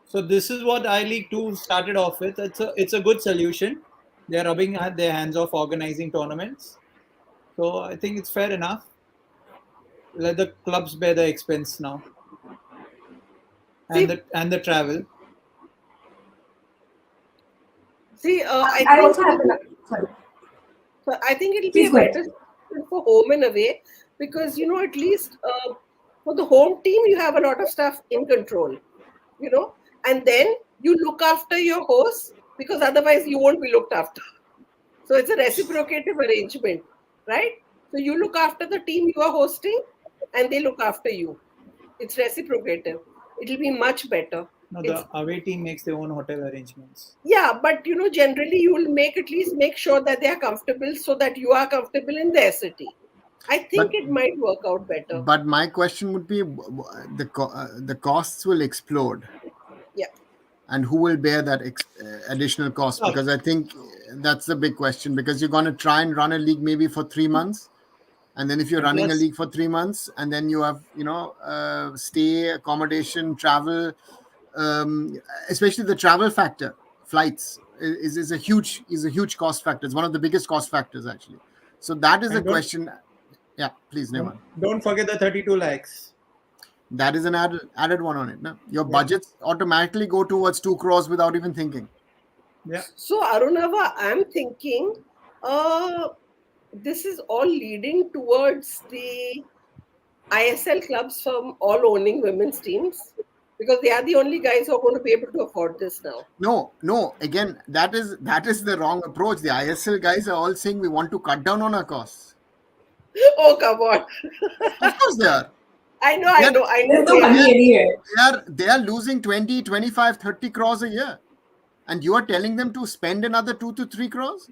So this is what I League 2 started off with. It's a good solution. They're rubbing their hands off organizing tournaments. So I think it's fair enough. let the clubs bear the expense now, See, and the travel. I I think also have the sorry. so I think it'll be Please a go better ahead. system for home and away because at least for the home team you have a lot of stuff in control, you know, and then you look after your host because otherwise you won't be looked after. So it's a reciprocative arrangement, right? So you look after the team you are hosting, and they look after you. It's reciprocative. It'll be much better. No, It's the away team makes their own hotel arrangements. Yeah, but generally you will make at least make sure that they are comfortable so that you are comfortable in their city. I think But it might work out better. my question would be, the costs will explode, Yeah. and who will bear that additional cost? Club. Because I think that's the big question, because you're going to try and run a league maybe for 3 months, and then if you're And running a plus, league for 3 months, and then you have stay, accommodation, travel, um, especially the travel factor, flights is a huge cost factor. It's one of the biggest cost factors, actually. So that is a and question. Yeah, please, Nevan. don't forget the 32 lakhs. That is an added one on it. No? Your Yeah, budgets automatically go towards 2 crores without even thinking. yeah. So Arunava, I'm thinking uh this is all leading towards the ISL clubs from all owning women's teams because they are the only guys who are going to be able to afford this now. No, no. Again, that is the wrong approach. The ISL guys are all saying we want to cut down on our costs. Oh, come on. Of course they are. I know, I They're, know, I know There's no they are. they're, money anywhere. they are losing 20, 25, 30 crores a year. And you are telling them to spend another 2 to 3 crores?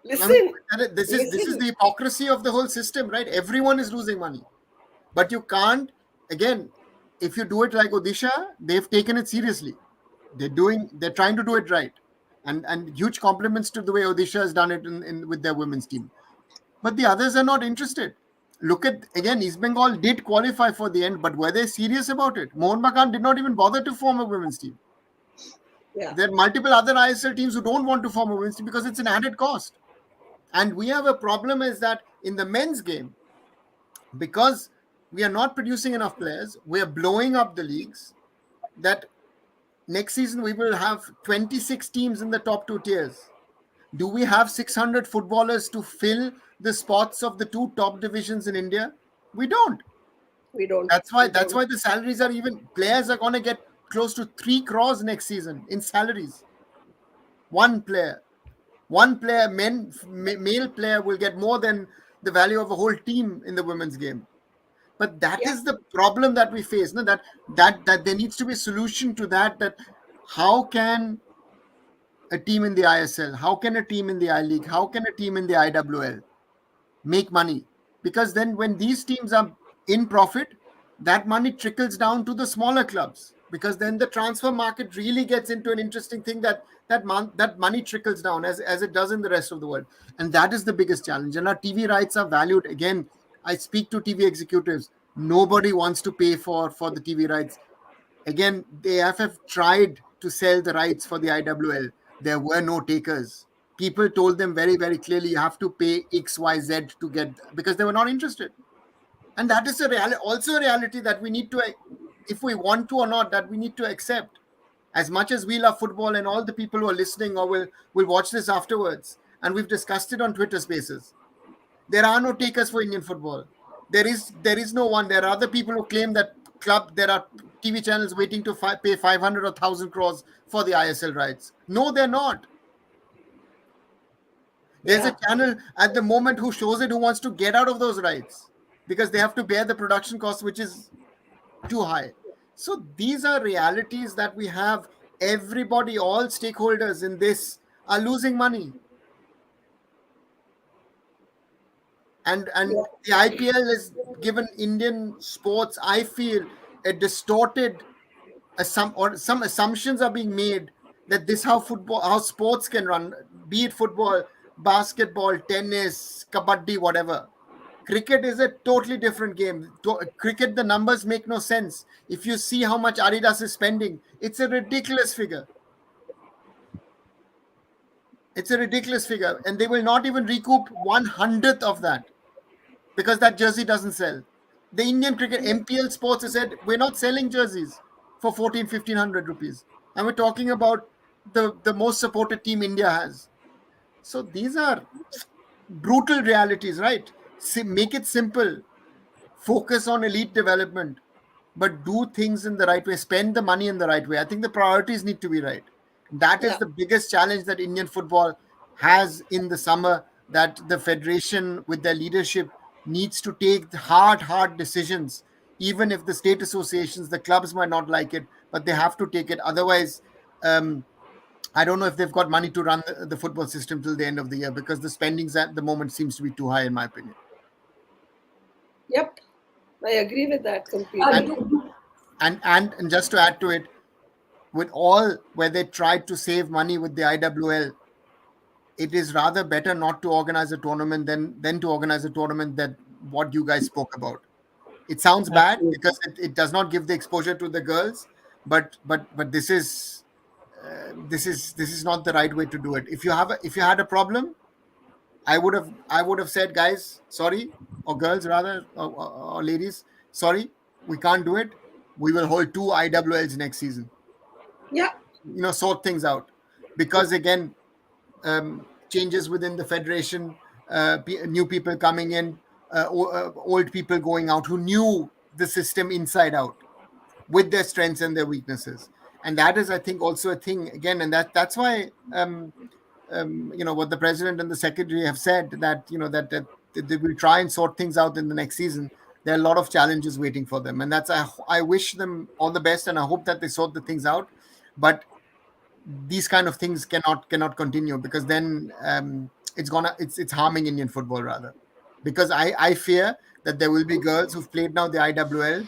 I mean, Listen, this is listen. the hypocrisy of the whole system, right? Everyone is losing money. But you can't, again, if you do it like Odisha, they've taken it seriously. They're trying to do it right. And huge compliments to the way Odisha has done it with their women's team. But the others are not interested. Look at, again, East Bengal did qualify for the end, but were they serious about it? Mohun Bagan did not even bother to form a women's team. Yeah, There are multiple other ISL teams who don't want to form a women's team because it's an added cost. And we have a problem is that in the men's game, because we are not producing enough players, we are blowing up the leagues, that next season we will have 26 teams in the top two tiers. Do we have 600 footballers to fill the spots of the two top divisions in India? We don't. we don't. That's why We that's don't. why the salaries are, even players are going to get close to 3 crores next season in salaries. One player. One player, male player, will get more than the value of a whole team in the women's game. But that Yeah, is the problem that we face. No? That there needs to be a solution to that. That how can a team in the ISL, how can a team in the I League, how can a team in the IWL make money? Because then when these teams are in profit, that money trickles down to the smaller clubs, because then the transfer market really gets into an interesting thing, that money trickles down as it does in the rest of the world. And that is the biggest challenge. And our TV rights are valued. Again, I speak to TV executives. Nobody wants to pay for the TV rights. Again, the AFF tried to sell the rights for the IWL. There were no takers. People told them very, very clearly, you have to pay XYZ to get, because they were not interested. And that is also a reality that we need to, if we want to or not, that we need to accept. As much as we love football, and all the people who are listening or will watch this afterwards, and we've discussed it on Twitter Spaces, there are no takers for Indian football. There is no one. There are other people who claim that there are TV channels waiting to pay 500 or 1,000 crores for the ISL rights. No, they're not. There's a yeah, channel at the moment who shows it, who wants to get out of those rights because they have to bear the production cost, which is too high. So these are realities that we have. Everybody, all stakeholders in this are losing money. And yeah, the IPL has given Indian sports, I feel, a distorted some assumptions are being made that this how sports can run, be it football, basketball, tennis, kabaddi, whatever. Cricket is a totally different game. Cricket, the numbers make no sense. If you see how much Adidas is spending, it's a ridiculous figure. It's a ridiculous figure, and they will not even recoup 1/100th of that. because that jersey doesn't sell. The Indian cricket MPL Sports has said we're not selling jerseys for 1500 rupees, and we're talking about the most supported team India has. So these are brutal realities, right? Make it simple, focus on elite development, but do things in the right way, spend the money in the right way. I think the priorities need to be right. That is Yeah. the biggest challenge that Indian football has in the summer, that the federation with their leadership needs to take the hard decisions, even if the state associations, the clubs might not like it, but they have to take it. Otherwise, um, I don't know if they've got money to run the football system till the end of the year, because the spendings at the moment seems to be too high, in my opinion. Yep. I agree with that And completely. and just to add to it, with all where they tried to save money with the IWL, it is rather better not to organize a tournament than to organize a tournament that what you guys spoke about. It sounds bad Absolutely. because it does not give the exposure to the girls, but this is not the right way to do it. If you had a problem, I would have said, guys, sorry, or girls rather, or ladies, sorry, we can't do it. We will hold two IWLs next season. Yeah. Sort things out, because again, changes within the federation, new people coming in, old people going out who knew the system inside out, with their strengths and their weaknesses. And that is, I think, also a thing again, and that's why what the president and the secretary have said, that that they will try and sort things out in the next season. There are a lot of challenges waiting for them, and I wish them all the best, and I hope that they sort the things out. But these kind of things cannot continue, because then it's harming Indian football rather. Because I fear that there will be girls who've played now the IWL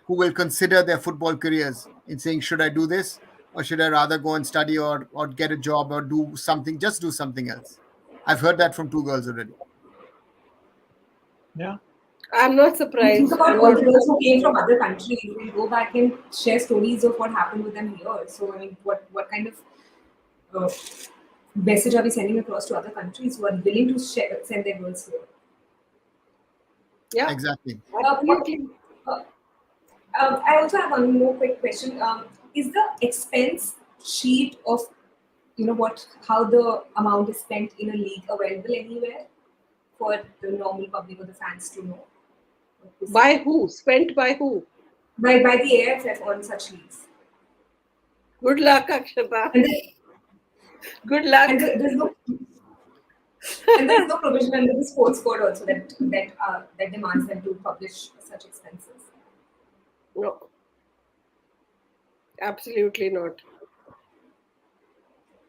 who will consider their football careers in saying, should I do this, or should I rather go and study, or get a job, or do something else. I've heard that from two girls already. Yeah. I'm not And think surprised. about I'm all not the girls who surprised. came from other countries. We'll go back and share stories of what happened with them here. So, I mean, what kind of uh, message are we sending across to other countries who are willing to send their girls here? Yeah. Exactly. What, Absolutely. uh, I also have one more quick question. Is the expense sheet of what how the amount is spent in a league available anywhere for the normal public or the fans to know? What to see? By who? Spent by who? By the AFF on such leagues. Good luck, Akshata. And, then, Good luck. and there's no provision under the sports code also that demands them to publish such expenses. No, absolutely not.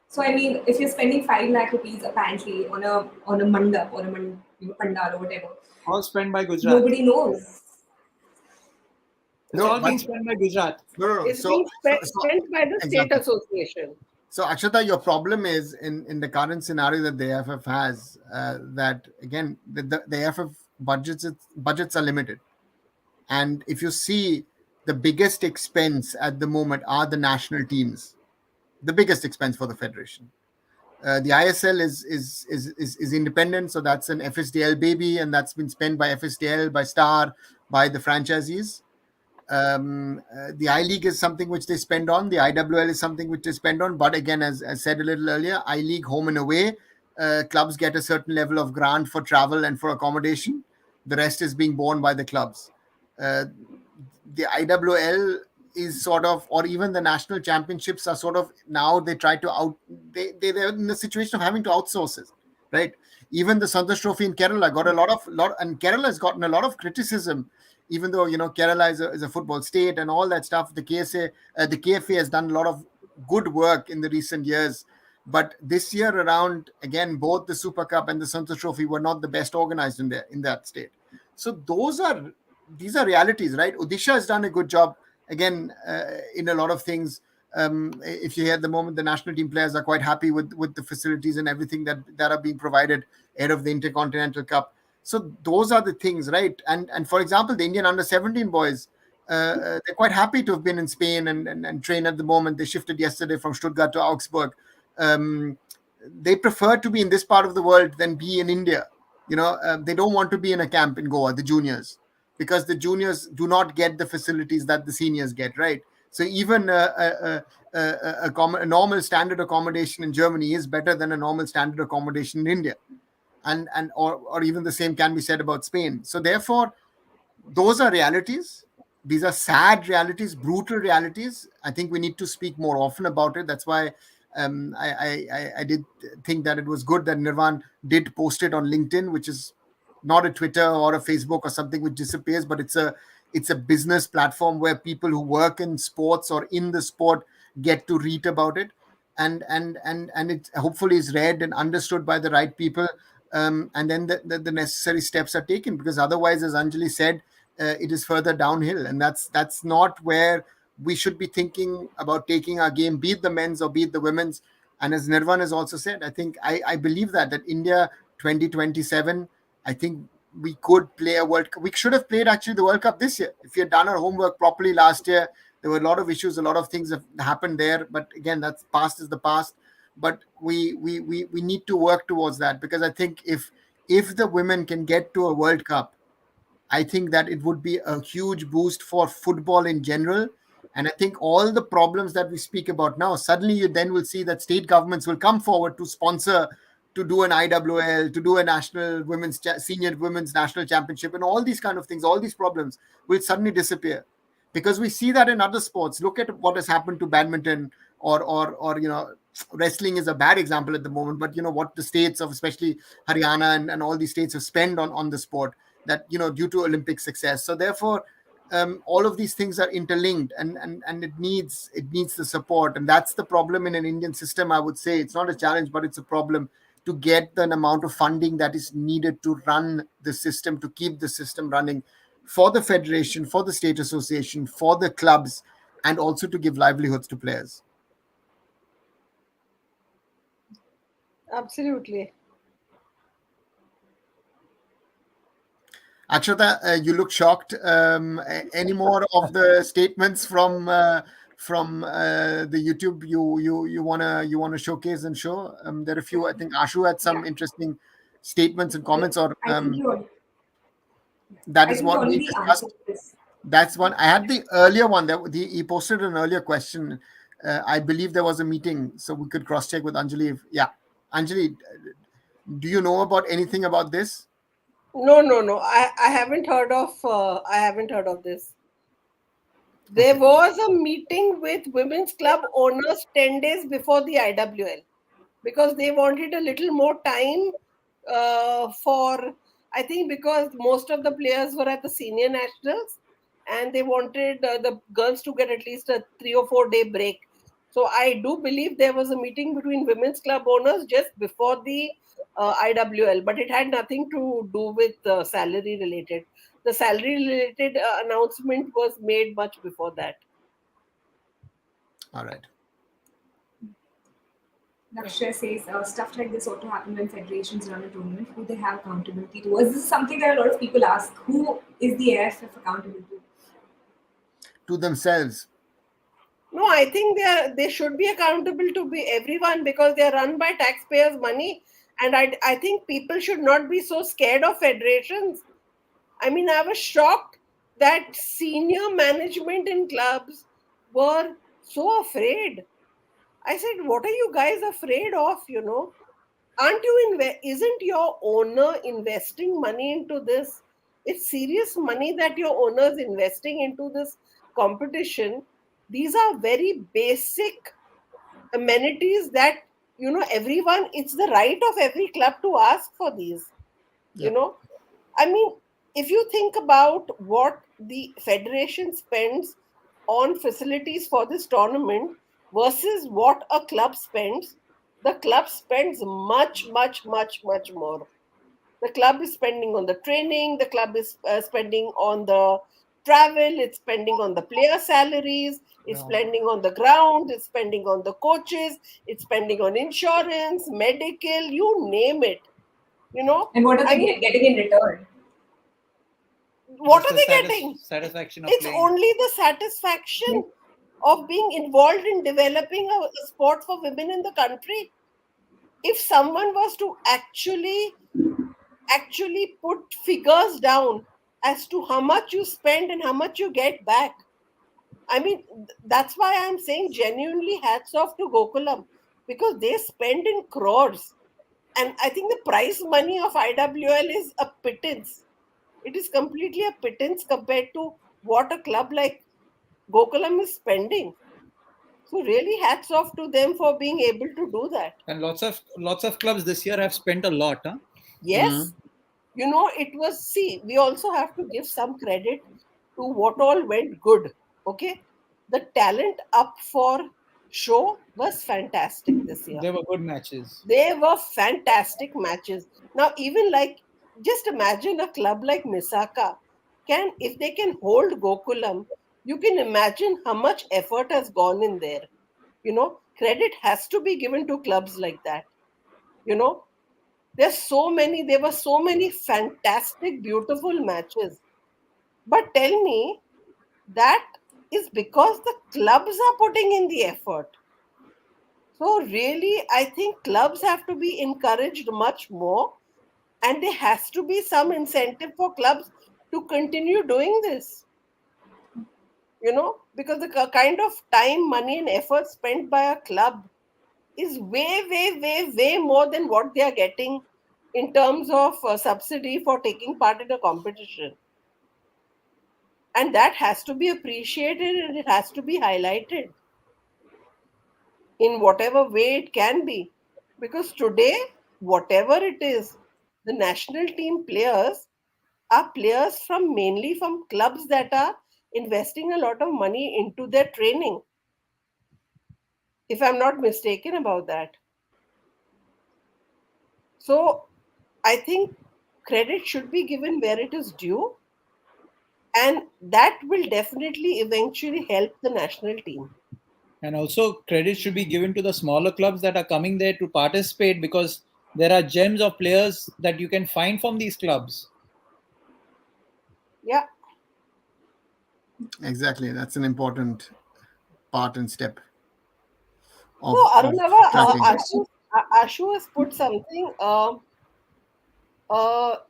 So I mean, if you're spending 5 lakh rupees apparently on a mandap or pandal or whatever, All spent by Gujarat. nobody knows. It's all being spent by Gujarat. No. It's So, being so, so spent by the state exactly. association. So, Akshata, your problem is in the current scenario that the AFF has, that again, the AFF budgets are limited. And if you see, the biggest expense at the moment are the national teams, the biggest expense for the federation. The ISL is independent, so that's an FSDL baby, and that's been spent by FSDL, by Star, by the franchisees. The I League is something which they spend on. The IWL is something which they spend on. But again, as said a little earlier, I League home and away, clubs get a certain level of grant for travel and for accommodation. The rest is being borne by the clubs. Uh, the IWL is sort of, or even the national championships are sort of, now they try to they're in the situation of having to outsource it, right? Even the Santosh Trophy in Kerala got and Kerala has gotten a lot of criticism, even though Kerala is a football state and all that stuff. The KFA has done a lot of good work in the recent years, but this year around, again, both the Super Cup and the Santosh Trophy were not the best organized in that state. So these are realities, right? Odisha has done a good job again in a lot of things. If you hear at the moment, the national team players are quite happy with the facilities and everything that are being provided ahead of the Intercontinental Cup. So those are the things, right? And for example, the Indian under-17 boys, they're quite happy to have been in Spain and train at the moment. They shifted yesterday from Stuttgart to Augsburg. They prefer to be in this part of the world than be in India. They don't want to be in a camp in Goa, the juniors, because the juniors do not get the facilities that the seniors get, right? So even a normal standard accommodation in Germany is better than a normal standard accommodation in India, or even the same can be said about Spain. So therefore, those are realities. These are sad realities, brutal realities. I think we need to speak more often about it. That's why I did think that it was good that Nirvan did post it on LinkedIn, which is not a Twitter or a Facebook or something which disappears, but it's a business platform where people who work in sports or in the sport get to read about it, and it hopefully is read and understood by the right people, and then the necessary steps are taken, because otherwise, as Anjali said, it is further downhill, and that's not where we should be thinking about taking our game, be it the men's or be it the women's. And as Nirvan has also said, I think I believe that India 2027, I think we could play a World Cup. We should have played actually the World Cup this year if we had done our homework properly last year. There were a lot of issues, a lot of things have happened there, but again, that's past is the past. But we need to work towards that, because I think if the women can get to a World Cup, I think that it would be a huge boost for football in general. And I think all the problems that we speak about now, suddenly you then will see that state governments will come forward to sponsor, to do an IWL, to do a national senior women's national championship, and all these kind of things, all these problems will suddenly disappear. Because we see that in other sports. Look at what has happened to badminton, or wrestling is a bad example at the moment, but what the states of especially Haryana and all these states have spent on the sport, that due to Olympic success. So therefore, all of these things are interlinked, and it needs the support, and that's the problem in an Indian system. I would say it's not a challenge, but it's a problem to get the amount of funding that is needed to run the system, to keep the system running, for the federation, for the state association, for the clubs, and also to give livelihoods to players. Absolutely. Akshata, you look shocked. Any more of the statements from the YouTube you wanna showcase and show? There are a few. I think Ashu had some Yeah, interesting statements and yeah. comments, or I think you. that I is think you what we already answered discussed. this. That's one. I had the earlier one that he posted an earlier question. I believe there was a meeting, so we could cross check with Anjali. Yeah, Anjali, do you know about anything about this? No, no, no. I haven't heard of. I haven't heard of this. There Okay. was a meeting with women's club owners 10 days before the IWL, because they wanted a little more time for, I think, because most of the players were at the senior nationals, and they wanted the girls to get at least a 3 or 4 day break. So I do believe there was a meeting between women's club owners just before the IWL, but it had nothing to do with salary related. The salary related announcement was made much before that. All right. Lakshya says stuff like this ought to happen when federations run a tournament. Who they have accountability towards? This is something that a lot of people ask. Who is the AFF accountable to? To themselves. No, I think they should be accountable to be everyone, because they are run by taxpayers' money, and I think people should not be so scared of federations. I mean, I was shocked that senior management in clubs were so afraid. I said, "What are you guys afraid of? Aren't you isn't your owner investing money into this? It's serious money that your owner is investing into this competition. These are very basic amenities that everyone, it's the right of every club to ask for these. you Yep. know I mean, if you think about what the federation spends on facilities for this tournament versus what a club spends, the club spends much, much, much, much more. The club is spending on the training, the club is spending on the travel, it's spending on the player salaries, it's Ground. spending on the ground, it's spending on the coaches, it's spending on insurance, medical, you name it. You know, And what are I they mean, getting in return? what Just are the they getting? satisfaction of It's playing. only the satisfaction of being involved in developing a sport for women in the country. If someone was to actually actually put figures down as to how much you spend and how much you get back. I mean, that's why I'm saying genuinely hats off to Gokulam, because they spend in crores. And I think the prize money of IWL is a pittance. It is completely a pittance compared to what a club like Gokulam is spending. So really hats off to them for being able to do that. And lots of clubs this year have spent a lot, huh? Yes, it was, see, we also have to give some credit to what all went good. Okay. The talent up for show was fantastic this year. They were good matches. They were fantastic matches. Now, even like, just imagine a club like Misaka if they can hold Gokulam, you can imagine how much effort has gone in there. Credit has to be given to clubs like that. You know, there were so many fantastic, beautiful matches. But tell me, that is because the clubs are putting in the effort. So, really, I think clubs have to be encouraged much more, and there has to be some incentive for clubs to continue doing this, because the kind of time, money, and effort spent by a club is way, way, way, way more than what they are getting in terms of subsidy for taking part in a competition. And that has to be appreciated and it has to be highlighted in whatever way it can be. Because today, whatever it is, the national team players are players from mainly from clubs that are investing a lot of money into their training, if I'm not mistaken about that. So I think credit should be given where it is due, and that will definitely eventually help the national team. And also, credit should be given to the smaller clubs that are coming there to participate, because there are gems of players that you can find from these clubs. Yeah. Exactly. That's an important part and step So of Arunava, tracking. Ashu has put something.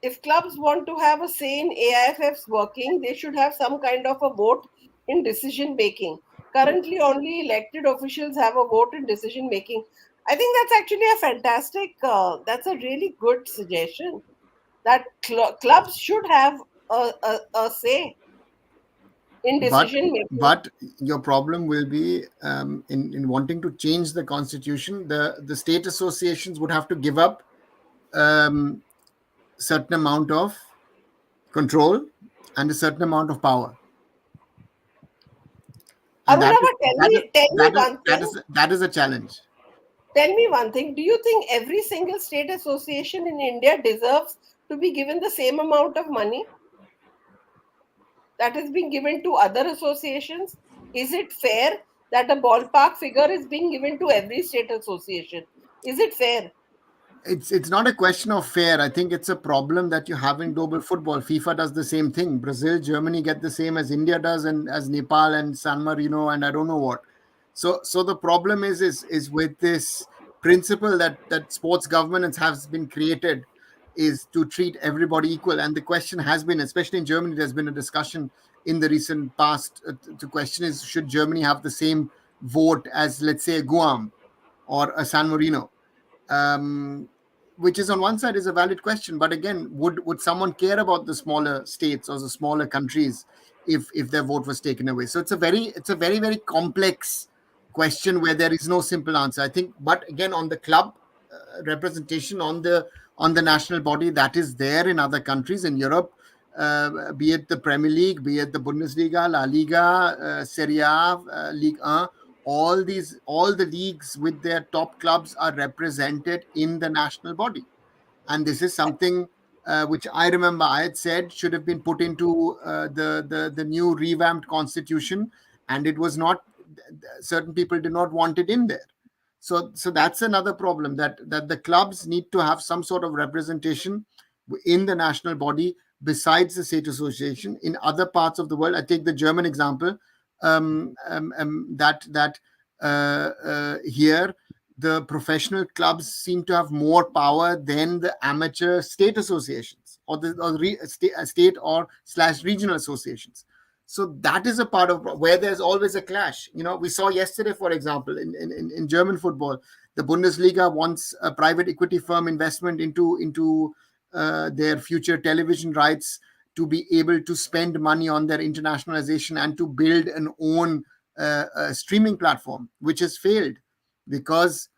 If clubs want to have a say in AIFF's working, they should have some kind of a vote in decision making. Currently, only elected officials have a vote in decision making. I think that's actually a fantastic, that's a really good suggestion, that clubs should have a say in But decision making. but your problem will be in wanting to change the constitution. The state associations would have to give up um, certain amount of control and a certain amount of power, and Arunava, tell me one thing. that is a challenge. Tell me one thing. Do you think every single state association in India deserves to be given the same amount of money that is being given to other associations? Is it fair that a ballpark figure is being given to every state association? Is it fair? It's not a question of fair. I think it's a problem that you have in global football. FIFA does the same thing. Brazil, Germany get the same as India does, and as Nepal and San Marino, and I don't know what. So the problem is with this principle that sports governance has been created, is to treat everybody equal. And the question has been, especially in Germany, there's been a discussion in the recent past. The question is, should Germany have the same vote as, let's say, Guam or a San Marino? um, which is on one side is a valid question, but again, would someone care about the smaller states or the smaller countries if their vote was taken away? So it's a very very complex question where there is no simple answer, I think. But again, on the club representation on the national body, that is there in other countries in Europe, be it the Premier League, be it the Bundesliga, La Liga, Serie A, Ligue 1, all the leagues with their top clubs are represented in the national body. And this is something which I remember I had said should have been put into the new revamped constitution, and it was not. Certain people did not want it in there. So that's another problem, that the clubs need to have some sort of representation in the national body besides the state association. In other parts of the world, I take the German example, that here the professional clubs seem to have more power than the amateur state associations or state or slash regional associations. So that is a part of where there's always a clash. We saw yesterday, for example, in German football, the Bundesliga wants a private equity firm investment into their future television rights to be able to spend money on their internationalization and to build an own streaming platform, which has failed because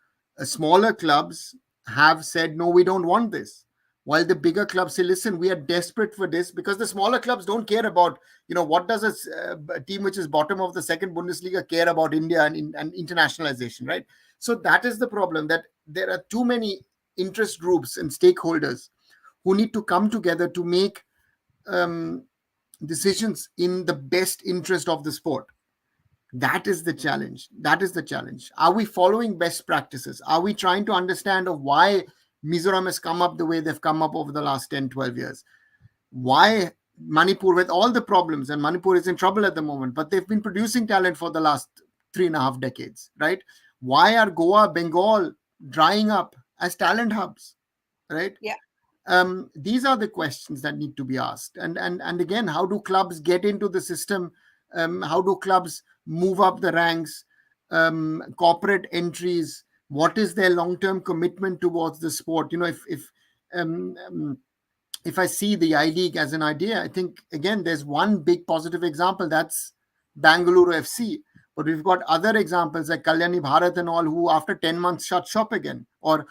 smaller clubs have said, no, we don't want this. While the bigger clubs say, listen, we are desperate for this, because the smaller clubs don't care about, what does a team which is bottom of the second Bundesliga care about India and internationalization, right? So that is the problem, that there are too many interest groups and stakeholders who need to come together to make um, decisions in the best interest of the sport. That is the challenge. That is the challenge. Are we following best practices? Are we trying to understand of why Mizoram has come up the way they've come up over the last 10, 12 years? Why Manipur, with all the problems, and Manipur is in trouble at the moment, but they've been producing talent for the last 3.5 decades, right? Why are Goa, Bengal drying up as talent hubs, right? Yeah. These are the questions that need to be asked. And again, how do clubs get into the system? How do clubs move up the ranks? Corporate entries. What is their long-term commitment towards the sport? Um, um, if I see the I League as an idea, I think again there's one big positive example, that's Bangalore FC. But we've got other examples like Kalyani Bharat and all, who after 10 months shut shop again, or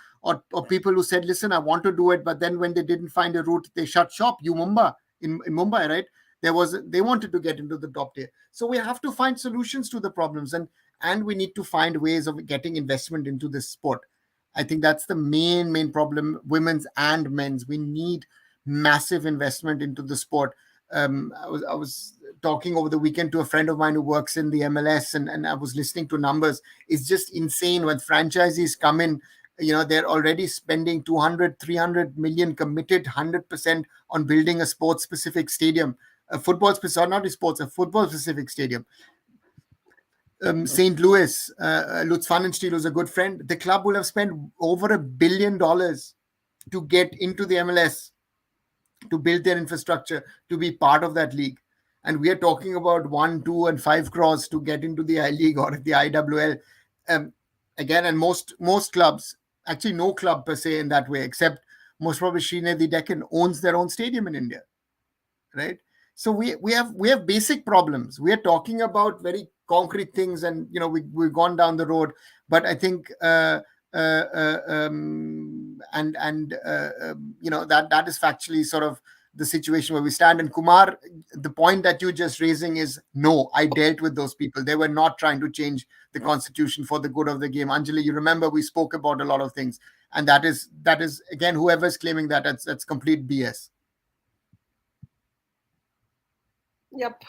people who said, listen, I want to do it, but then when they didn't find a route, they shut shop. You Mumbai in Mumbai, right? They wanted to get into the top tier. So we have to find solutions to the problems, and we need to find ways of getting investment into this sport. I think that's the main problem, women's and men's. We need massive investment into the sport. I was talking over the weekend to a friend of mine who works in the MLS, and I was listening to numbers. It's just insane when franchisees come in. They're already spending 200, 300 million, committed 100% on building a sports specific stadium, a football specific, not a sports, a football specific stadium. St. Louis, Lutz Pfannenstiel, who's a good friend, the club will have spent over $1 billion to get into the MLS, to build their infrastructure, to be part of that league. And we are talking about 1, 2, and 5 crores to get into the I League or the IWL. Again, and most clubs, actually no club per se in that way, except most probably Srinath Deccan owns their own stadium in India, right? So we have basic problems. We are talking about very concrete things, and we've gone down the road. But I think that is factually sort of the situation where we stand. And Kumar, the point that you're just raising is, no, I dealt with those people. They were not trying to change the constitution for the good of the game. Anjali, you remember we spoke about a lot of things, and that is again, whoever's claiming that, that's complete BS. Yep.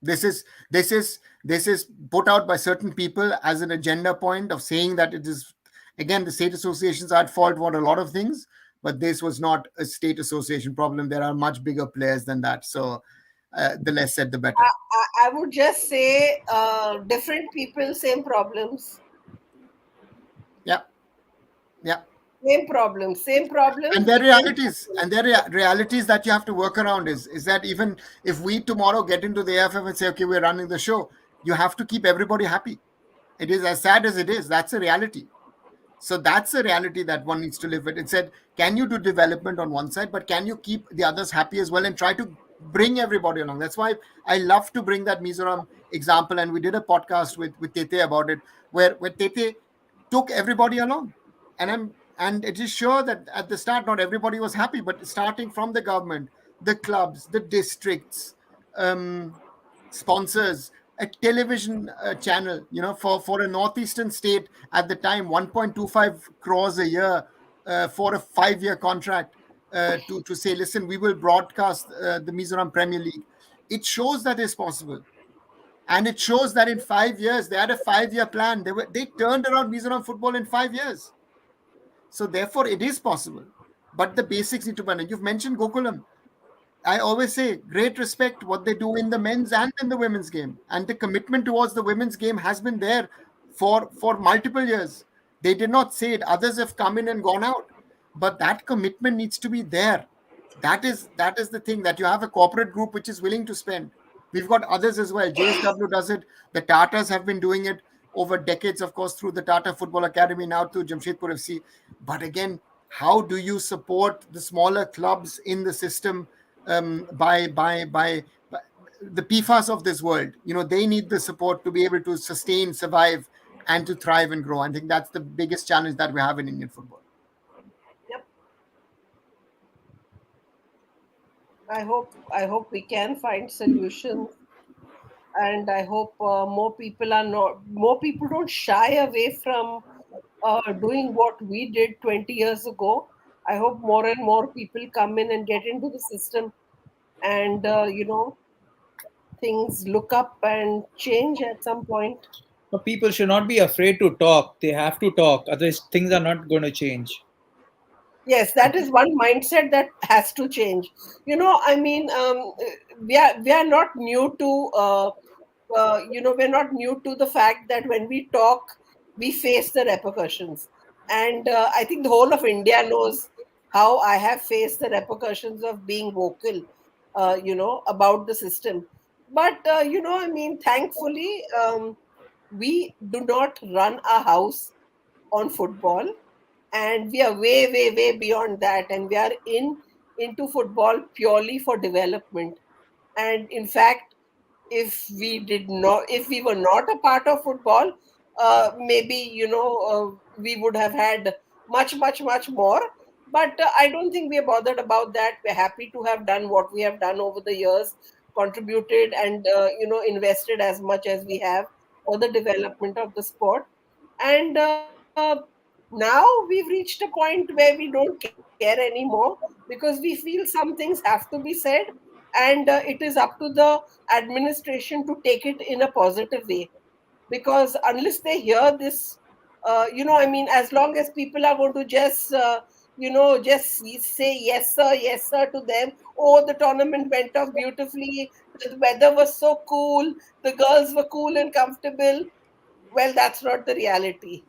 This is put out by certain people as an agenda point of saying that it is, again, the state associations are at fault for a lot of things, but this was not a state association problem. There are much bigger players than that. So the less said, the better. I would just say different people, same problems. Yeah. Same problems. And their realities that you have to work around is that even if we tomorrow get into the AFF and say, okay, we're running the show, you have to keep everybody happy. It is as sad as it is. That's a reality. So that's a reality that one needs to live with. It said, can you do development on one side, but can you keep the others happy as well and try to bring everybody along? That's why I love to bring that Mizoram example. And we did a podcast with Tete about it, where Tete took everybody along. And it is sure that at the start, not everybody was happy, but starting from the government, the clubs, the districts, sponsors, a television channel, for a northeastern state at the time, 1.25 crores a year for a 5-year contract, to say, listen, we will broadcast the Mizoram Premier League. It shows that it's possible. And it shows that in 5 years, they had a 5-year plan. They turned around Mizoram football in 5 years. So therefore, it is possible. But the basics need to be done. You've mentioned Gokulam. I always say, great respect what they do in the men's and in the women's game. And the commitment towards the women's game has been there for multiple years. They did not say it. Others have come in and gone out. But that commitment needs to be there. That is the thing, that you have a corporate group which is willing to spend. We've got others as well. JSW does it. The Tatas have been doing it over decades, of course, through the Tata Football Academy, now through Jamshedpur FC. But again, how do you support the smaller clubs in the system, by the PFAS of this world? They need the support to be able to sustain, survive, and to thrive and grow. I think that's the biggest challenge that we have in Indian football. Yep. I hope we can find solutions, and I hope more people don't shy away from doing what we did 20 years ago. I hope more and more people come in and get into the system, and things look up and change at some point. But people should not be afraid to talk. They have to talk, otherwise things are not going to change. Yes, that is one mindset that has to change. I mean, we are not new to we're not new to the fact that when we talk, we face the repercussions. And I think the whole of India knows how I have faced the repercussions of being vocal, about the system. But I mean, thankfully, we do not run a house on football, and we are way, way, way beyond that, and we are into football purely for development. And in fact, if we were not a part of football, maybe we would have had much, much, much more. But I don't think we are bothered about that. We're happy to have done what we have done over the years, contributed and invested as much as we have for the development of the sport. And now we've reached a point where we don't care anymore, because we feel some things have to be said, and it is up to the administration to take it in a positive way. Because unless they hear this, I mean, as long as people are going to just say yes sir to them. Oh, the tournament went off beautifully, the weather was so cool, the girls were cool and comfortable. Well, that's not the reality.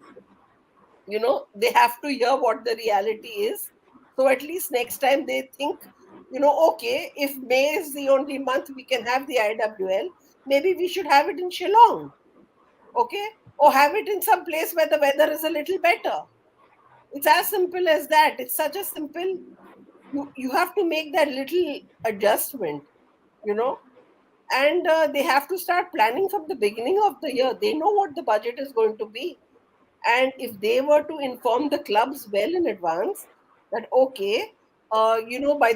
They have to hear what the reality is. So at least next time they think, okay, if May is the only month we can have the IWL, maybe we should have it in Shillong, okay, or have it in some place where the weather is a little better. It's as simple as that. It's such a simple, you have to make that little adjustment, you know and they have to start planning from the beginning of the year. They know what the budget is going to be. And if they were to inform the clubs well in advance that, okay, by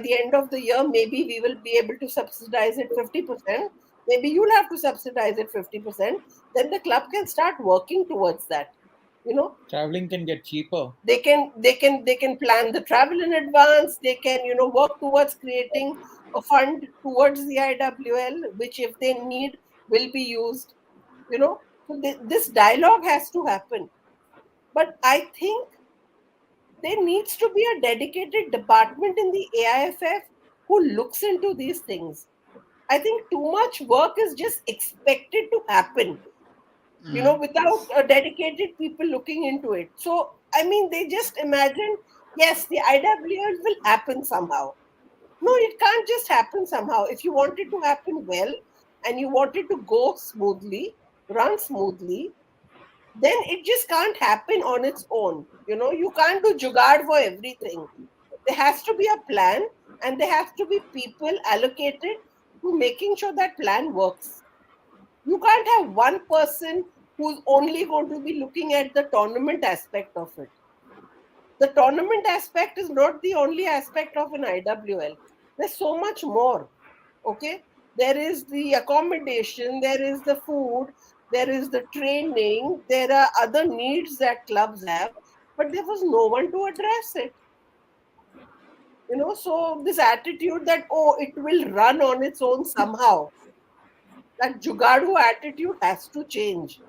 the end of the year, maybe we will be able to subsidize it 50%, maybe you'll have to subsidize it 50%, then the club can start working towards that. you know Traveling can get cheaper. they can plan the travel in advance. They can work towards creating a fund towards the IWL, which if they need will be used. So this dialogue has to happen. But I think there needs to be a dedicated department in the AIFF who looks into these things. I think too much work is just expected to happen, without dedicated people looking into it. So, I mean, they just imagine, yes, the IWL will happen somehow. No, it can't just happen somehow. If you want it to happen well, and you want it to go smoothly, run smoothly, then it just can't happen on its own. You can't do jugaad for everything. There has to be a plan, and there has to be people allocated to making sure that plan works. You can't have one person who's only going to be looking at the tournament aspect of it. The tournament aspect is not the only aspect of an IWL. There's so much more. Okay, there is the accommodation, there is the food, there is the training, there are other needs that clubs have, but there was no one to address it. So this attitude that, oh, it will run on its own somehow, that jugadu attitude has to change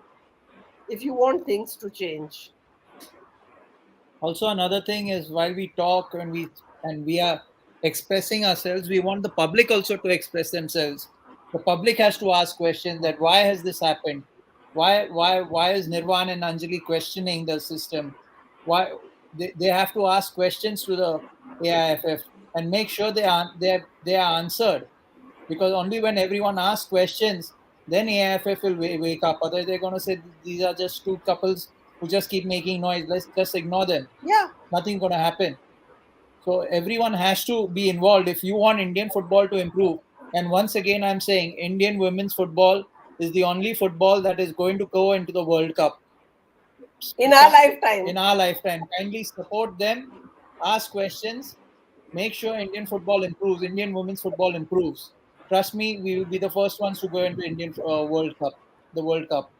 if you want things to change. Also, another thing is, while we talk and we are expressing ourselves, we want the public also to express themselves. The public has to ask questions, that why has this happened? Why is Nirvan and Anjali questioning the system? Why they have to ask questions to the AIFF and make sure they are answered, because only when everyone asks questions, then AIFF will wake up. Otherwise, they're going to say these are just two couples who just keep making noise. Let's just ignore them. Yeah. Nothing's going to happen. So everyone has to be involved if you want Indian football to improve. And once again, I'm saying Indian women's football is the only football that is going to go into the World Cup In our lifetime. in our lifetime. Kindly support them, ask questions, make sure Indian football improves, Indian women's football improves. Trust me, we will be the first ones to go into Indian World Cup, the World Cup.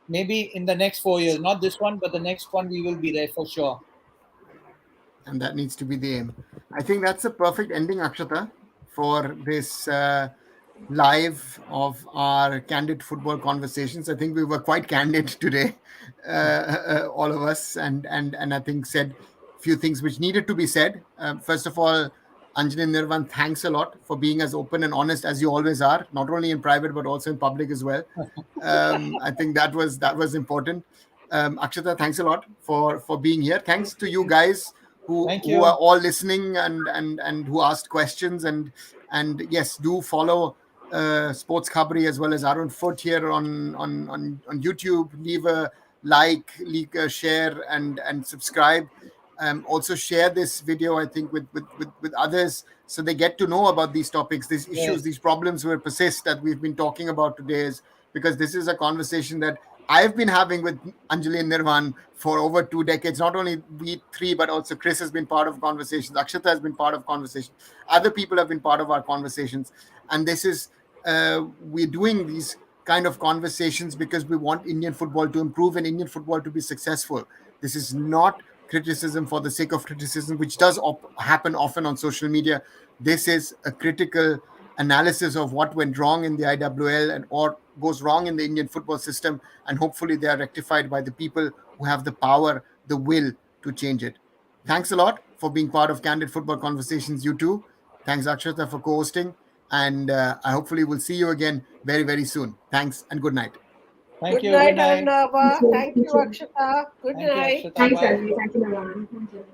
Maybe in the next 4 years, not this one, but the next one, we will be there for sure. And that needs to be the aim. I think that's a perfect ending, Akshata, for this live of our candid football conversations. I think we were quite candid today, all of us, and I think said a few things which needed to be said. First of all, Anjali and Nirvan, thanks a lot for being as open and honest as you always are, not only in private but also in public as well. I think that was important. Akshata, thanks a lot for being here. Thanks to you guys Thank who you. are all listening and who asked questions, and yes, do follow Sports Khabri as well as Arun Foot here on YouTube. Leave a like, leave a share, and subscribe. Also share this video, I think, with others, so they get to know about these topics, these issues, Yes. these problems will persist that we've been talking about today, is because this is a conversation that I've been having with Anjali and Nirvan for over 2 decades. Not only we three, but also Chris has been part of conversations. Akshata has been part of conversations. Other people have been part of our conversations. And this is, we're doing these kind of conversations because we want Indian football to improve and Indian football to be successful. This is not criticism for the sake of criticism, which does happen often on social media. This is a critical analysis of what went wrong in the IWL and or goes wrong in the Indian football system, and hopefully they are rectified by the people who have the power, the will to change it. Thanks a lot for being part of Candid Football Conversations, you too. Thanks, Akshata, for co-hosting, and I hopefully will see you again very, very soon. Thanks and good night. Thank Good you. Good night, night. Arunava. Thank you. Thank Thank you, you. Akshata. Good Thank you, night. Akshata. Thanks, Bye. Anjali. Thank you, Nirvan. Thank you.